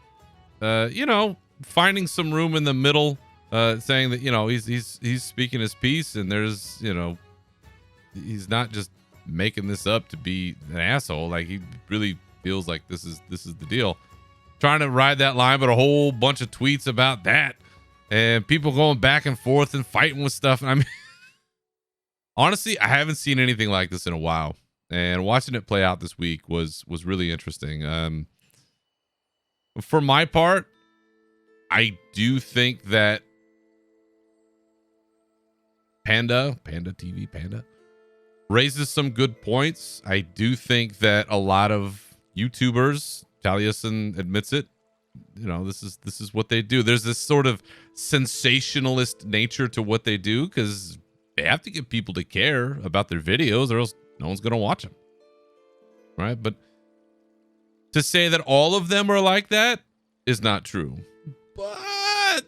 you know, finding some room in the middle, saying that, you know, he's speaking his piece, and there's, you know, he's not just making this up to be an asshole. Like, he really feels like this is the deal. Trying to ride that line, but a whole bunch of tweets about that, and people going back and forth and fighting with stuff. I mean, honestly, I haven't seen anything like this in a while, and watching it play out this week was really interesting. For my part, I do think that Panda raises some good points. I do think that a lot of YouTubers, Taliesin admits it, you know, this is what they do. There's this sort of sensationalist nature to what they do because they have to get people to care about their videos, or else no one's going to watch them. Right? But to say that all of them are like that is not true. But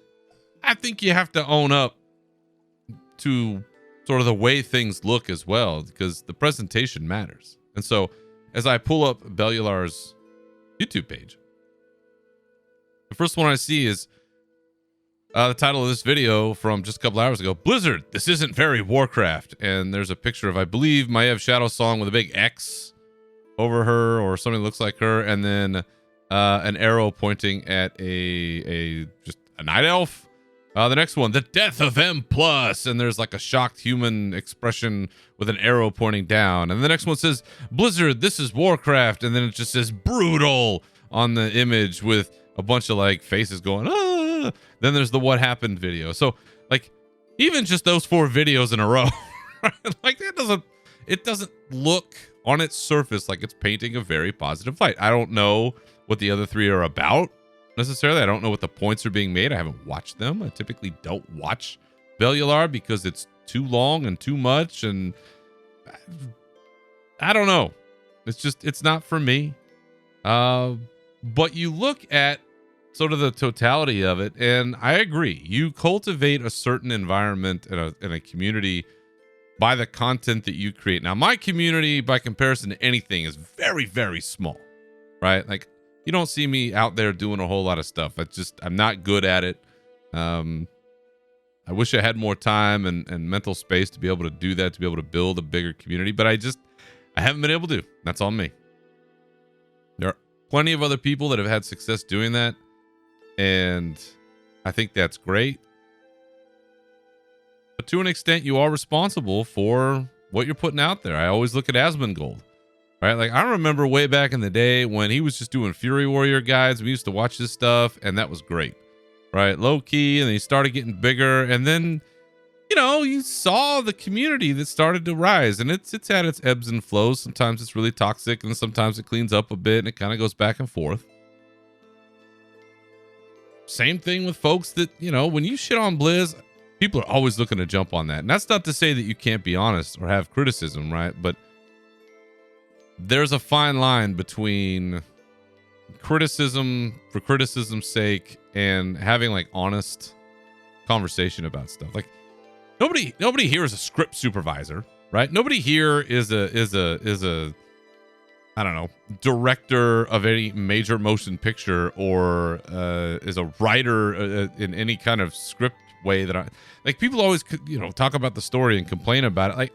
I think you have to own up to sort of the way things look as well, because the presentation matters. And so as I pull up Bellular's YouTube page, the first one I see is the title of this video from just a couple hours ago: Blizzard, this isn't very Warcraft. And there's a picture of, I believe, Maiev Shadowsong with a big X over her, or something that looks like her, and then an arrow pointing at just a night elf. The next one, the death of M+, and there's like a shocked human expression with an arrow pointing down. And the next one says, Blizzard, this is Warcraft, and then it just says brutal on the image with a bunch of like faces going, ah. Then there's the what happened video. So like, even just those 4 videos in a row, like it doesn't look on its surface like it's painting a very positive light. I don't know what the other 3 are about necessarily. I don't know what the points are being made. I haven't watched them. I typically don't watch Bellular because it's too long and too much, and I don't know. It's not for me. But you look at sort of the totality of it, and I agree. You cultivate a certain environment in a community by the content that you create. Now, my community, by comparison to anything, is very, very small, right? Like, You don't see me out there doing a whole lot of stuff. I'm not good at it. I wish I had more time and mental space to be able to do that, to be able to build a bigger community, but I haven't been able to. That's on me. There are plenty of other people that have had success doing that, and I think that's great. But to an extent, you are responsible for what you're putting out there. I always look at Asmongold, right? Like, I remember way back in the day when he was just doing Fury Warrior guides. We used to watch this stuff, and that was great, right? Low key, and then he started getting bigger, and then, you know, you saw the community that started to rise, and it's had its ebbs and flows. Sometimes it's really toxic, and sometimes it cleans up a bit, and it kind of goes back and forth. Same thing with folks that, you know, when you shit on Blizz, people are always looking to jump on that. And that's not to say that you can't be honest or have criticism, right? But there's a fine line between criticism for criticism's sake and having like honest conversation about stuff. Like nobody here is a script supervisor, right? Nobody here is a I don't know, director of any major motion picture or is a writer in any kind of script way that I like. People always, you know, talk about the story and complain about it. Like,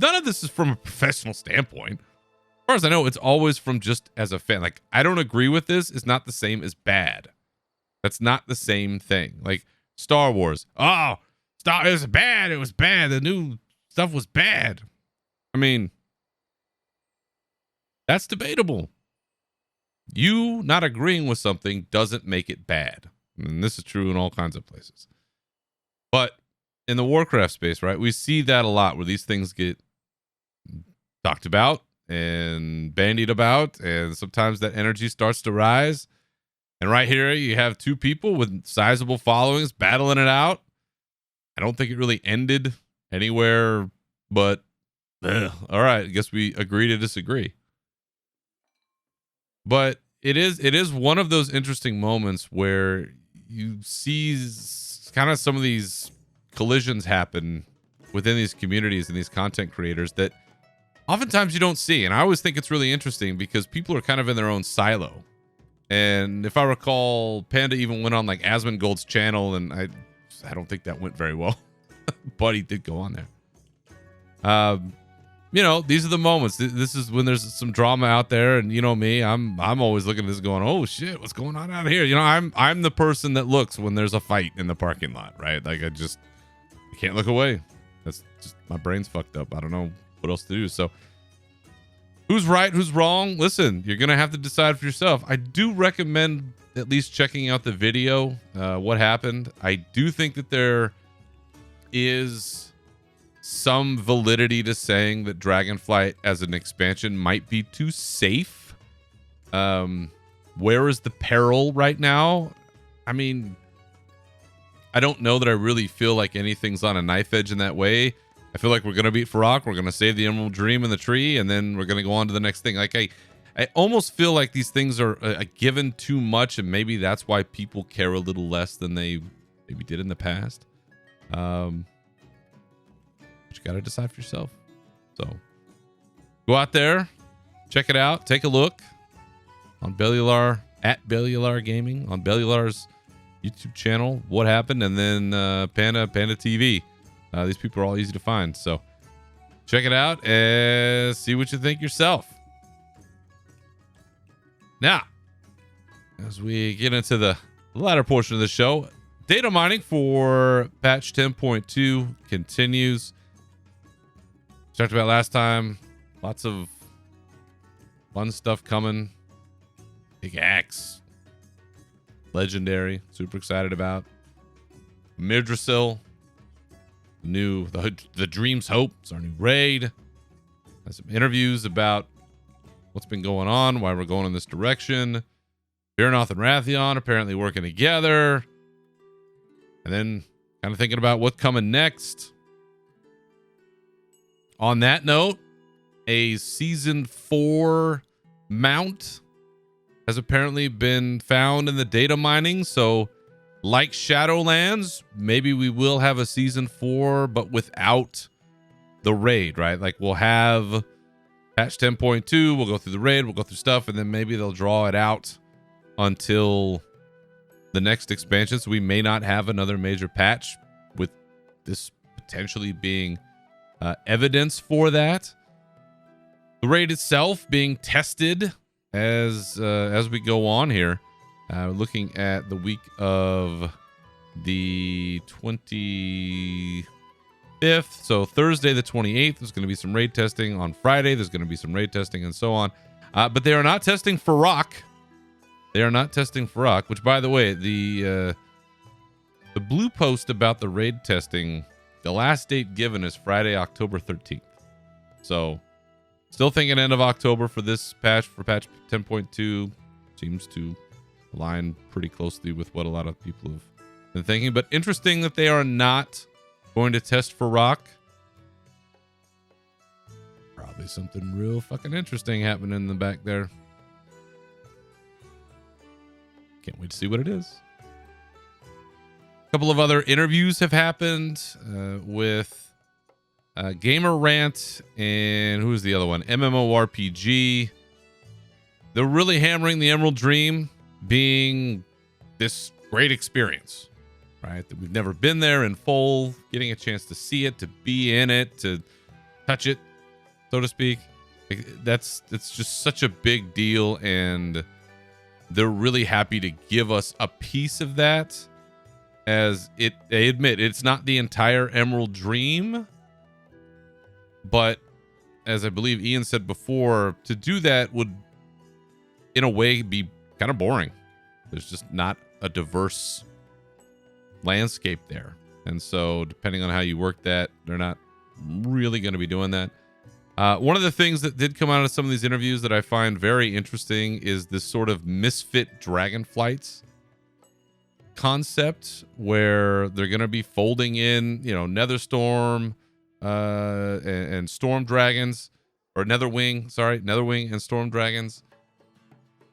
none of this is from a professional standpoint. As far as I know, it's always from just as a fan. Like, I don't agree with this is not the same as bad. That's not the same thing. Like Star Wars. Oh, it was bad. It was bad. The new stuff was bad. I mean, that's debatable. You not agreeing with something doesn't make it bad. And this is true in all kinds of places. But in the Warcraft space, right, we see that a lot where these things get talked about and bandied about, and sometimes that energy starts to rise. And right here, you have two people with sizable followings battling it out. I don't think it really ended anywhere, but all right, I guess we agree to disagree. But it is one of those interesting moments where you see kind of some of these collisions happen within these communities and these content creators that oftentimes you don't see. And I always think it's really interesting because people are kind of in their own silo. And if I recall, Panda even went on like Asmongold's channel, and I don't think that went very well, but he did go on there. You know, these are the moments. This is when there's some drama out there, and you know me, I'm always looking at this going, oh shit, what's going on out here? You know, I'm the person that looks when there's a fight in the parking lot, right? Like I can't look away. That's just, my brain's fucked up. I don't know what else to do. So who's right, who's wrong? Listen, you're gonna have to decide for yourself. I do recommend at least checking out the video, what happened. I do think that there is some validity to saying that Dragonflight as an expansion might be too safe. Where is the peril right now? I mean, I don't know that I really feel like anything's on a knife edge in that way. I feel like we're going to beat Farok. We're going to save the Emerald Dream in the tree, and then we're going to go on to the next thing. Like, I almost feel like these things are given too much, and maybe that's why people care a little less than they maybe did in the past. But you got to decide for yourself. So go out there, check it out, take a look on Bellular, at Bellular Gaming, on Bellular's YouTube channel, what happened, and then Panda TV. These people are all easy to find, so check it out and see what you think yourself. Now, as we get into the latter portion of the show, data mining for patch 10.2 continues. Talked about last time, lots of fun stuff coming. Big axe, legendary, super excited about. Mirdrasil, the Dream's Hope, it's our new raid. Has some interviews about what's been going on, why we're going in this direction. Birnoth and Rathion apparently working together, and then kind of thinking about what's coming next. On that note, a season 4 mount has apparently been found in the data mining. So like Shadowlands, maybe we will have a season 4, but without the raid, right? Like we'll have patch 10.2, we'll go through the raid, we'll go through stuff, and then maybe they'll draw it out until the next expansion, so we may not have another major patch, with this potentially being evidence for that. The raid itself being tested as we go on here. Looking at the week of the 25th, so Thursday the 28th, there's going to be some raid testing. On Friday, there's going to be some raid testing, and so on. But they are not testing for rock. They are not testing for rock. Which, by the way, the blue post about the raid testing, the last date given is Friday, October 13th. So, still thinking end of October for this patch, for patch 10.2. Seems to align pretty closely with what a lot of people have been thinking. But interesting that they are not going to test for rock. Probably something real fucking interesting happening in the back there. Can't wait to see what it is. A couple of other interviews have happened with Gamer Rant and who's the other one? MMORPG. They're really hammering the Emerald Dream being this great experience, right? That we've never been there in full, getting a chance to see it, to be in it, to touch it, so to speak. It's just such a big deal, and they're really happy to give us a piece of that. As they admit, it's not the entire Emerald Dream, but as I believe Ian said before, to do that would, in a way, be kind of boring. There's just not a diverse landscape there. And so, depending on how you work that, they're not really going to be doing that. One of the things that did come out of some of these interviews that I find very interesting is this sort of misfit dragonflights concept, where they're going to be folding in, Netherstorm and Storm Dragons, or Netherwing and Storm Dragons,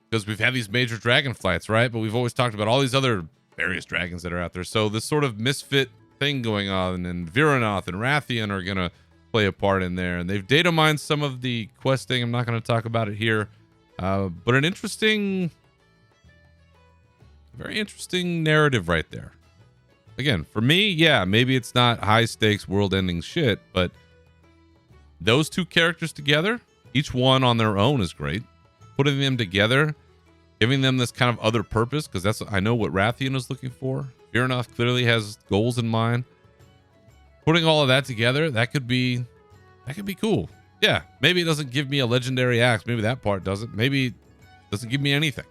because we've had these major dragonflights, right? But we've always talked about all these other various dragons that are out there. So this sort of misfit thing going on, and Viranoth and Rathian are going to play a part in there, and they've data mined some of the questing. I'm not going to talk about it here, but an very interesting narrative right there. Again, for me, yeah, maybe it's not high stakes world ending shit, but those two characters together, each one on their own, is great. Putting them together, giving them this kind of other purpose, because I know what Rathian is looking for. Viranoth clearly has goals in mind. Putting all of that together, that could be cool. Yeah, maybe it doesn't give me a legendary axe. Maybe that part doesn't. Maybe it doesn't give me anything.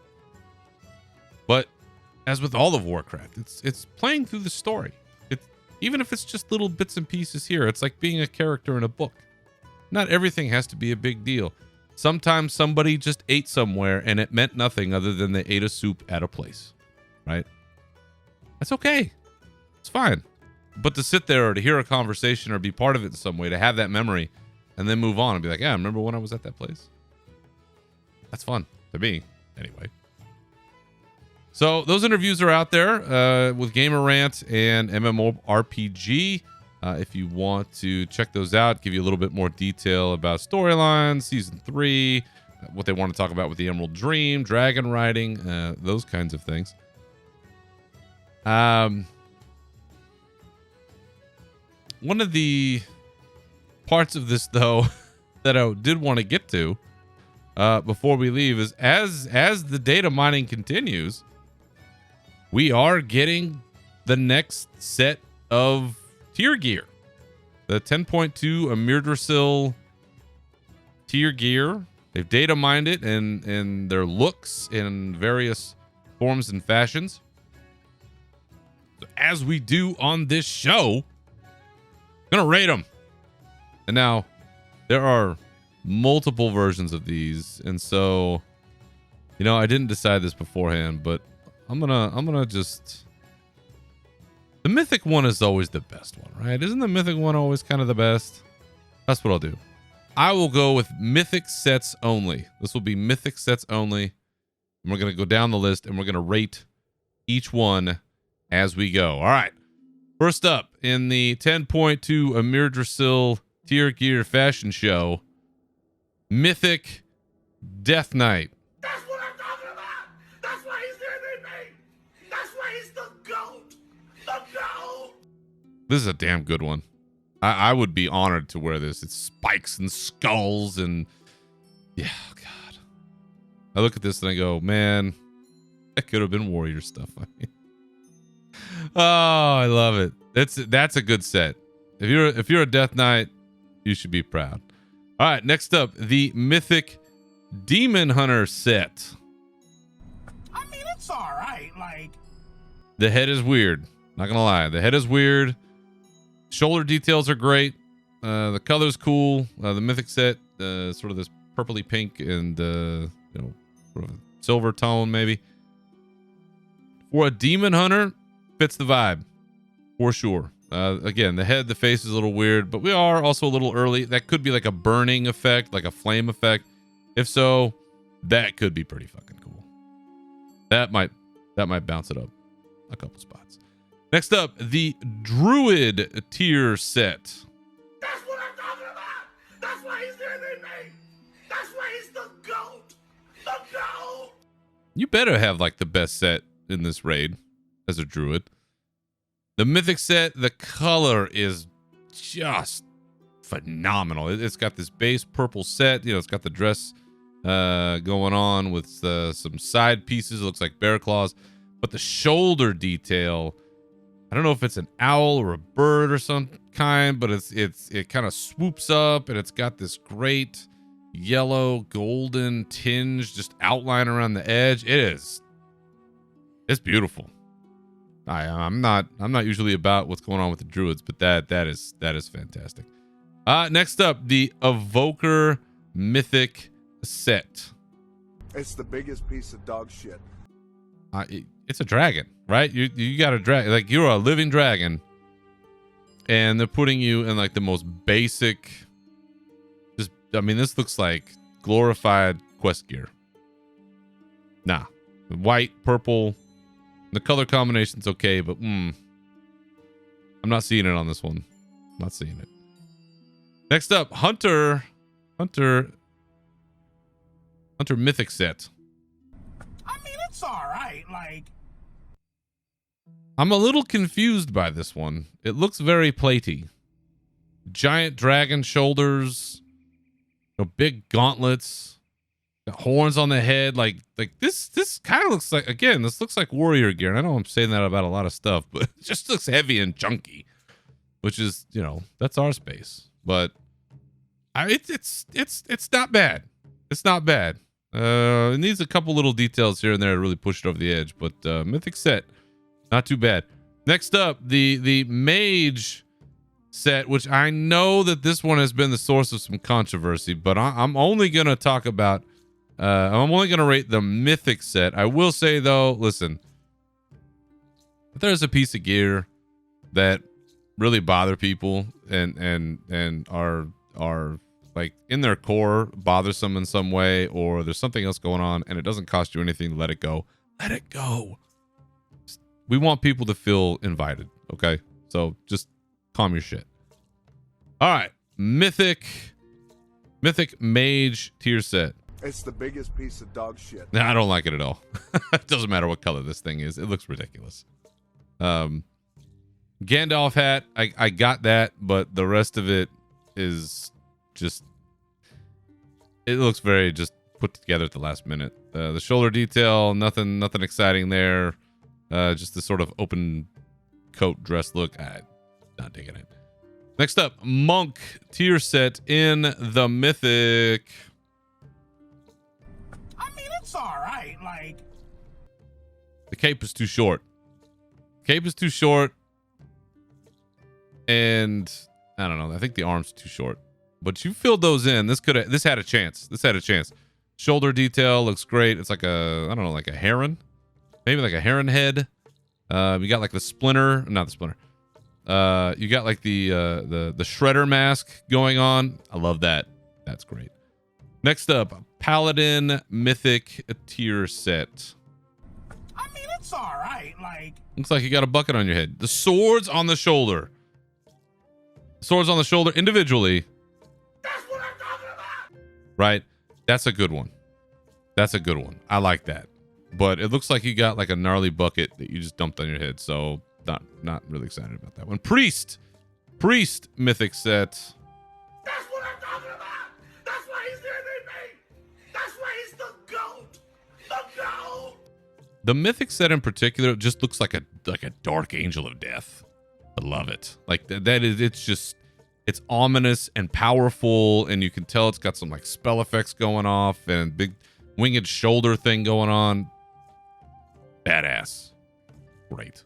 But as with all of Warcraft, it's playing through the story. Even if it's just little bits and pieces here, it's like being a character in a book. Not everything has to be a big deal. Sometimes somebody just ate somewhere and it meant nothing other than they ate a soup at a place, right? That's okay. It's fine. But to sit there or to hear a conversation or be part of it in some way, to have that memory and then move on and be like, yeah, remember when I was at that place? That's fun to me, anyway. So those interviews are out there with Gamer Rant and MMORPG. If you want to check those out, give you a little bit more detail about storylines, season 3, what they want to talk about with the Emerald Dream, dragon riding, those kinds of things. One of the parts of this, though, that I did want to get to before we leave is as the data mining continues, we are getting the next set of tier gear. The 10.2 Amirdrasil tier gear. They've data mined it and their looks in various forms and fashions. So as we do on this show, gonna rate them. And now there are multiple versions of these, and so I didn't decide this beforehand, but I'm gonna just, the mythic one is always the best one, right? Isn't the mythic one always kind of the best? That's what I'll do. I will go with mythic sets only. This will be mythic sets only, and we're gonna go down the list and we're gonna rate each one as we go. All right. First up, in the 10.2 Amirdrasil tier gear fashion show, Mythic Death Knight. That's what I'm talking about! That's why he's This is a damn good one. I would be honored to wear this. It's spikes and skulls and yeah, God. I look at this and I go, man, that could have been warrior stuff. I mean, oh, I love it. That's a good set. If you're a Death Knight, you should be proud. All right, next up, the Mythic Demon Hunter set. I mean, it's all right. Like, The head is weird. Not gonna lie, the head is weird. Shoulder details are great. The color's cool. The Mythic set, sort of this purpley pink and sort of a silver tone maybe. For a Demon Hunter, fits the vibe for sure. Again, the head, the face is a little weird, but we are also a little early. That could be like a burning effect, like a flame effect. If so, that could be pretty fucking cool. That might bounce it up a couple spots. Next up, the Druid tier set. that's what I'm talking about. That's why he's there than me. That's why he's the GOAT. The GOAT. You better have like the best set in this raid as a Druid. The Mythic set, the color is just phenomenal. It's got this base purple set. It's got the dress going on with some side pieces. It looks like bear claws. But the shoulder detail, I don't know if it's an owl or a bird or some kind, but it kind of swoops up and it's got this great yellow golden tinge just outline around the edge. It's beautiful. I'm not usually about what's going on with the Druids, but that is fantastic. Next up, the Evoker Mythic set. It's the biggest piece of dog shit. It's a dragon, right? You got a dragon, like you're a living dragon, and they're putting you in like the most basic. This looks like glorified quest gear. Nah, white, purple. The color combination's okay, but I'm not seeing it on this one. Not seeing it. Next up, Hunter Mythic set. I mean, it's all right. Like, I'm a little confused by this one. It looks very platy. Giant dragon shoulders, big gauntlets. Got horns on the head, like this kind of looks like, again, this looks like warrior gear. And I know I'm saying that about a lot of stuff, but it just looks heavy and chunky, which is, that's our space. But it's not bad. It's not bad. It needs a couple little details here and there to really push it over the edge, but Mythic set, not too bad. Next up, the Mage set, which I know that this one has been the source of some controversy, but I'm only gonna talk about. I'm only going to rate the Mythic set. I will say, though, listen, if there's a piece of gear that really bother people and are like in their core bothersome in some way, or there's something else going on and it doesn't cost you anything, let it go. Let it go. We want people to feel invited, okay? So just calm your shit. All right, Mythic Mage tier set. It's the biggest piece of dog shit. Nah, I don't like it at all. It doesn't matter what color this thing is. It looks ridiculous. Gandalf hat, I got that, but the rest of it is just, it looks very just put together at the last minute. The shoulder detail, nothing exciting there. Just this sort of open coat dress look. I'm not digging it. Next up, Monk tier set in the Mythic. it's all right. Like, the cape is too short. Cape is too short. And I don't know. I think the arm's too short. But you filled those in. This had a chance. This had a chance. Shoulder detail looks great. It's like a, I don't know, like a heron. Maybe like a heron head. You got like the splinter, not the splinter. You got like the shredder mask going on. I love that. That's great. Next up, Paladin Mythic tier set. I mean, it's all right. Like, looks like you got a bucket on your head. The swords on the shoulder. Swords on the shoulder individually. that's what I'm talking about. Right? That's a good one. That's a good one. I like that. But it looks like you got like a gnarly bucket that you just dumped on your head. So not really excited about that one. Priest mythic set. That's what I'm talking about. That's why he's there than me. That's why he's the GOAT. The GOAT. The mythic set in particular just looks like a dark angel of death. I love it. Like that is, it's ominous and powerful, and you can tell it's got some like spell effects going off and big winged shoulder thing going on. Badass. Great.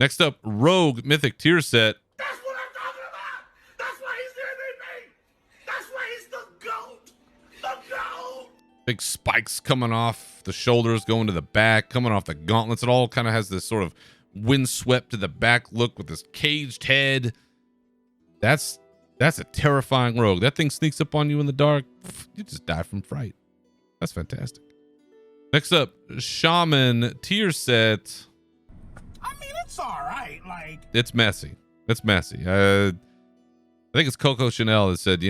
Next up, Rogue Mythic Tier Set. That's what I'm talking about. That's why he's there than me. That's why he's the GOAT. The GOAT. Big spikes coming off the shoulders, going to the back, coming off the gauntlets. It all kind of has this sort of windswept to the back look with this caged head. That's a terrifying rogue. That thing sneaks up on you in the dark. You just die from fright. That's fantastic. Next up, Shaman Tier Set. I mean, it's all right. Like, It's messy. I think it's Coco Chanel that said,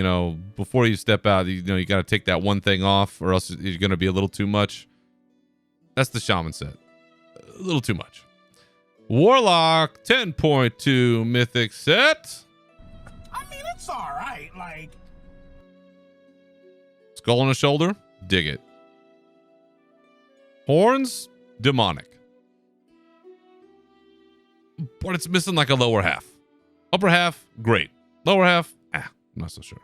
before you step out, you got to take that one thing off, or else you're going to be a little too much. That's the Shaman set. A little too much. Warlock 10.2 Mythic Set. I mean, it's all right. Like, Skull on a shoulder, dig it. Horns, demonic. But it's missing like a lower half. Upper half, great. Lower half, I'm not so sure.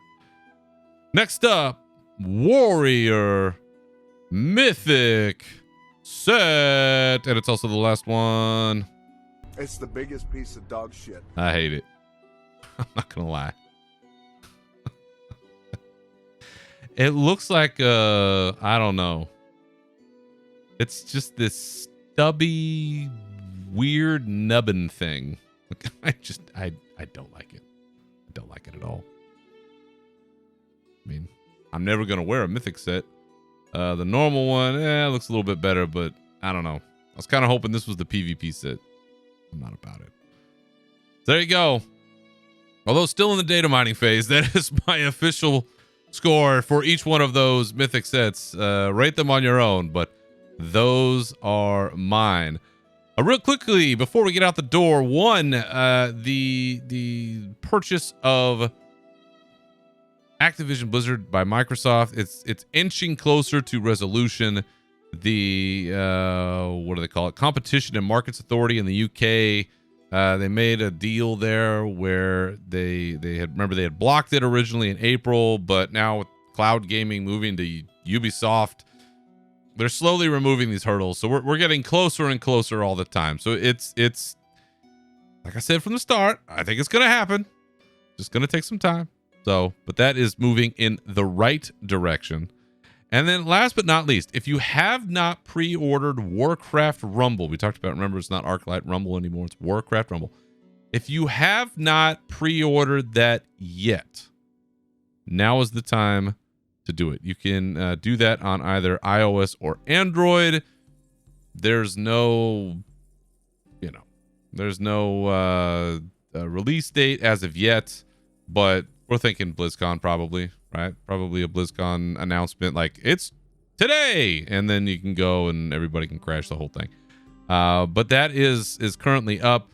Next up, Warrior Mythic Set. And it's also the last one. It's the biggest piece of dog shit. I hate it. I'm not gonna lie. It looks like I don't know. It's just this stubby, weird nubbin thing. I don't like it. I don't like it at all. I mean, I'm never gonna wear a mythic set. The normal one, looks a little bit better, but I don't know. I was kind of hoping this was the PvP set. I'm not about it. There you go. Although still in the data mining phase, that is my official score for each one of those mythic sets. Rate them on your own, but those are mine. Real quickly, before we get out the door, the purchase of Activision Blizzard by Microsoft, it's inching closer to resolution. The what do they call it? Competition and Markets Authority in the UK. They made a deal there where they had blocked it originally in April, but now with cloud gaming moving to Ubisoft, they're slowly removing these hurdles. So we're getting closer and closer all the time. So it's like I said from the start, I think it's gonna happen. Just gonna take some time. So, but that is moving in the right direction. And then last but not least, if you have not pre-ordered Warcraft Rumble, we talked about, remember, it's not Arclight Rumble anymore, it's Warcraft Rumble. If you have not pre-ordered that yet, now is the time to do it. You can do that on either iOS or Android. There's no, release date as of yet, but we're thinking BlizzCon probably, right? Probably a BlizzCon announcement like it's today, and then you can go and everybody can crash the whole thing. But that is currently up.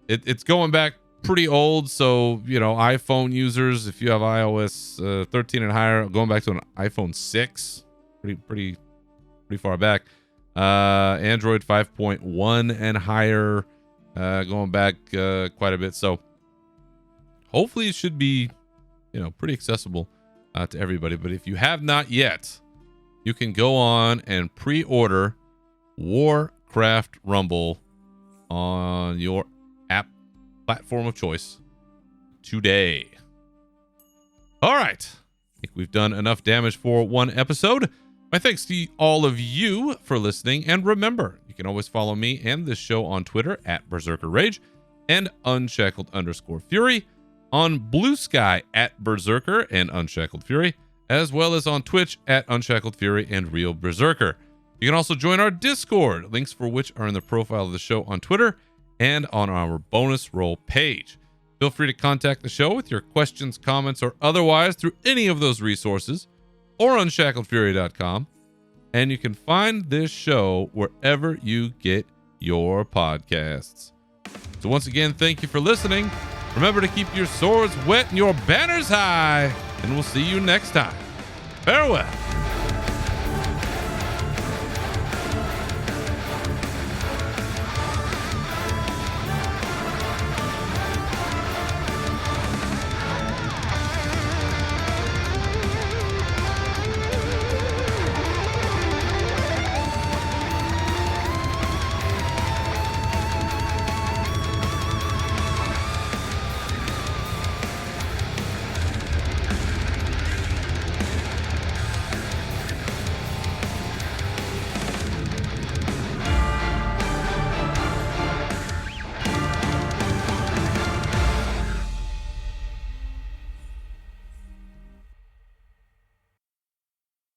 It's going back pretty old, so iPhone users, if you have iOS 13 and higher, going back to an iPhone 6, pretty far back. Android 5.1 and higher, going back quite a bit. So hopefully it should be pretty accessible to everybody. But if you have not yet, you can go on and pre-order Warcraft Rumble on your app platform of choice today. All right, I think we've done enough damage for one episode. My thanks to all of you for listening, and remember, you can always follow me and this show on Twitter at Berserker Rage and Unshackled_Fury, on Blue Sky at Berserker and Unshackled Fury, as well as on Twitch at Unshackled Fury and Real Berserker. You can also join our Discord, links for which are in the profile of the show on Twitter and on our bonus roll page. Feel free to contact the show with your questions, comments, or otherwise through any of those resources or unshackledfury.com. And you can find this show wherever you get your podcasts. So once again, thank you for listening. Remember to keep your swords wet and your banners high, and we'll see you next time. Farewell.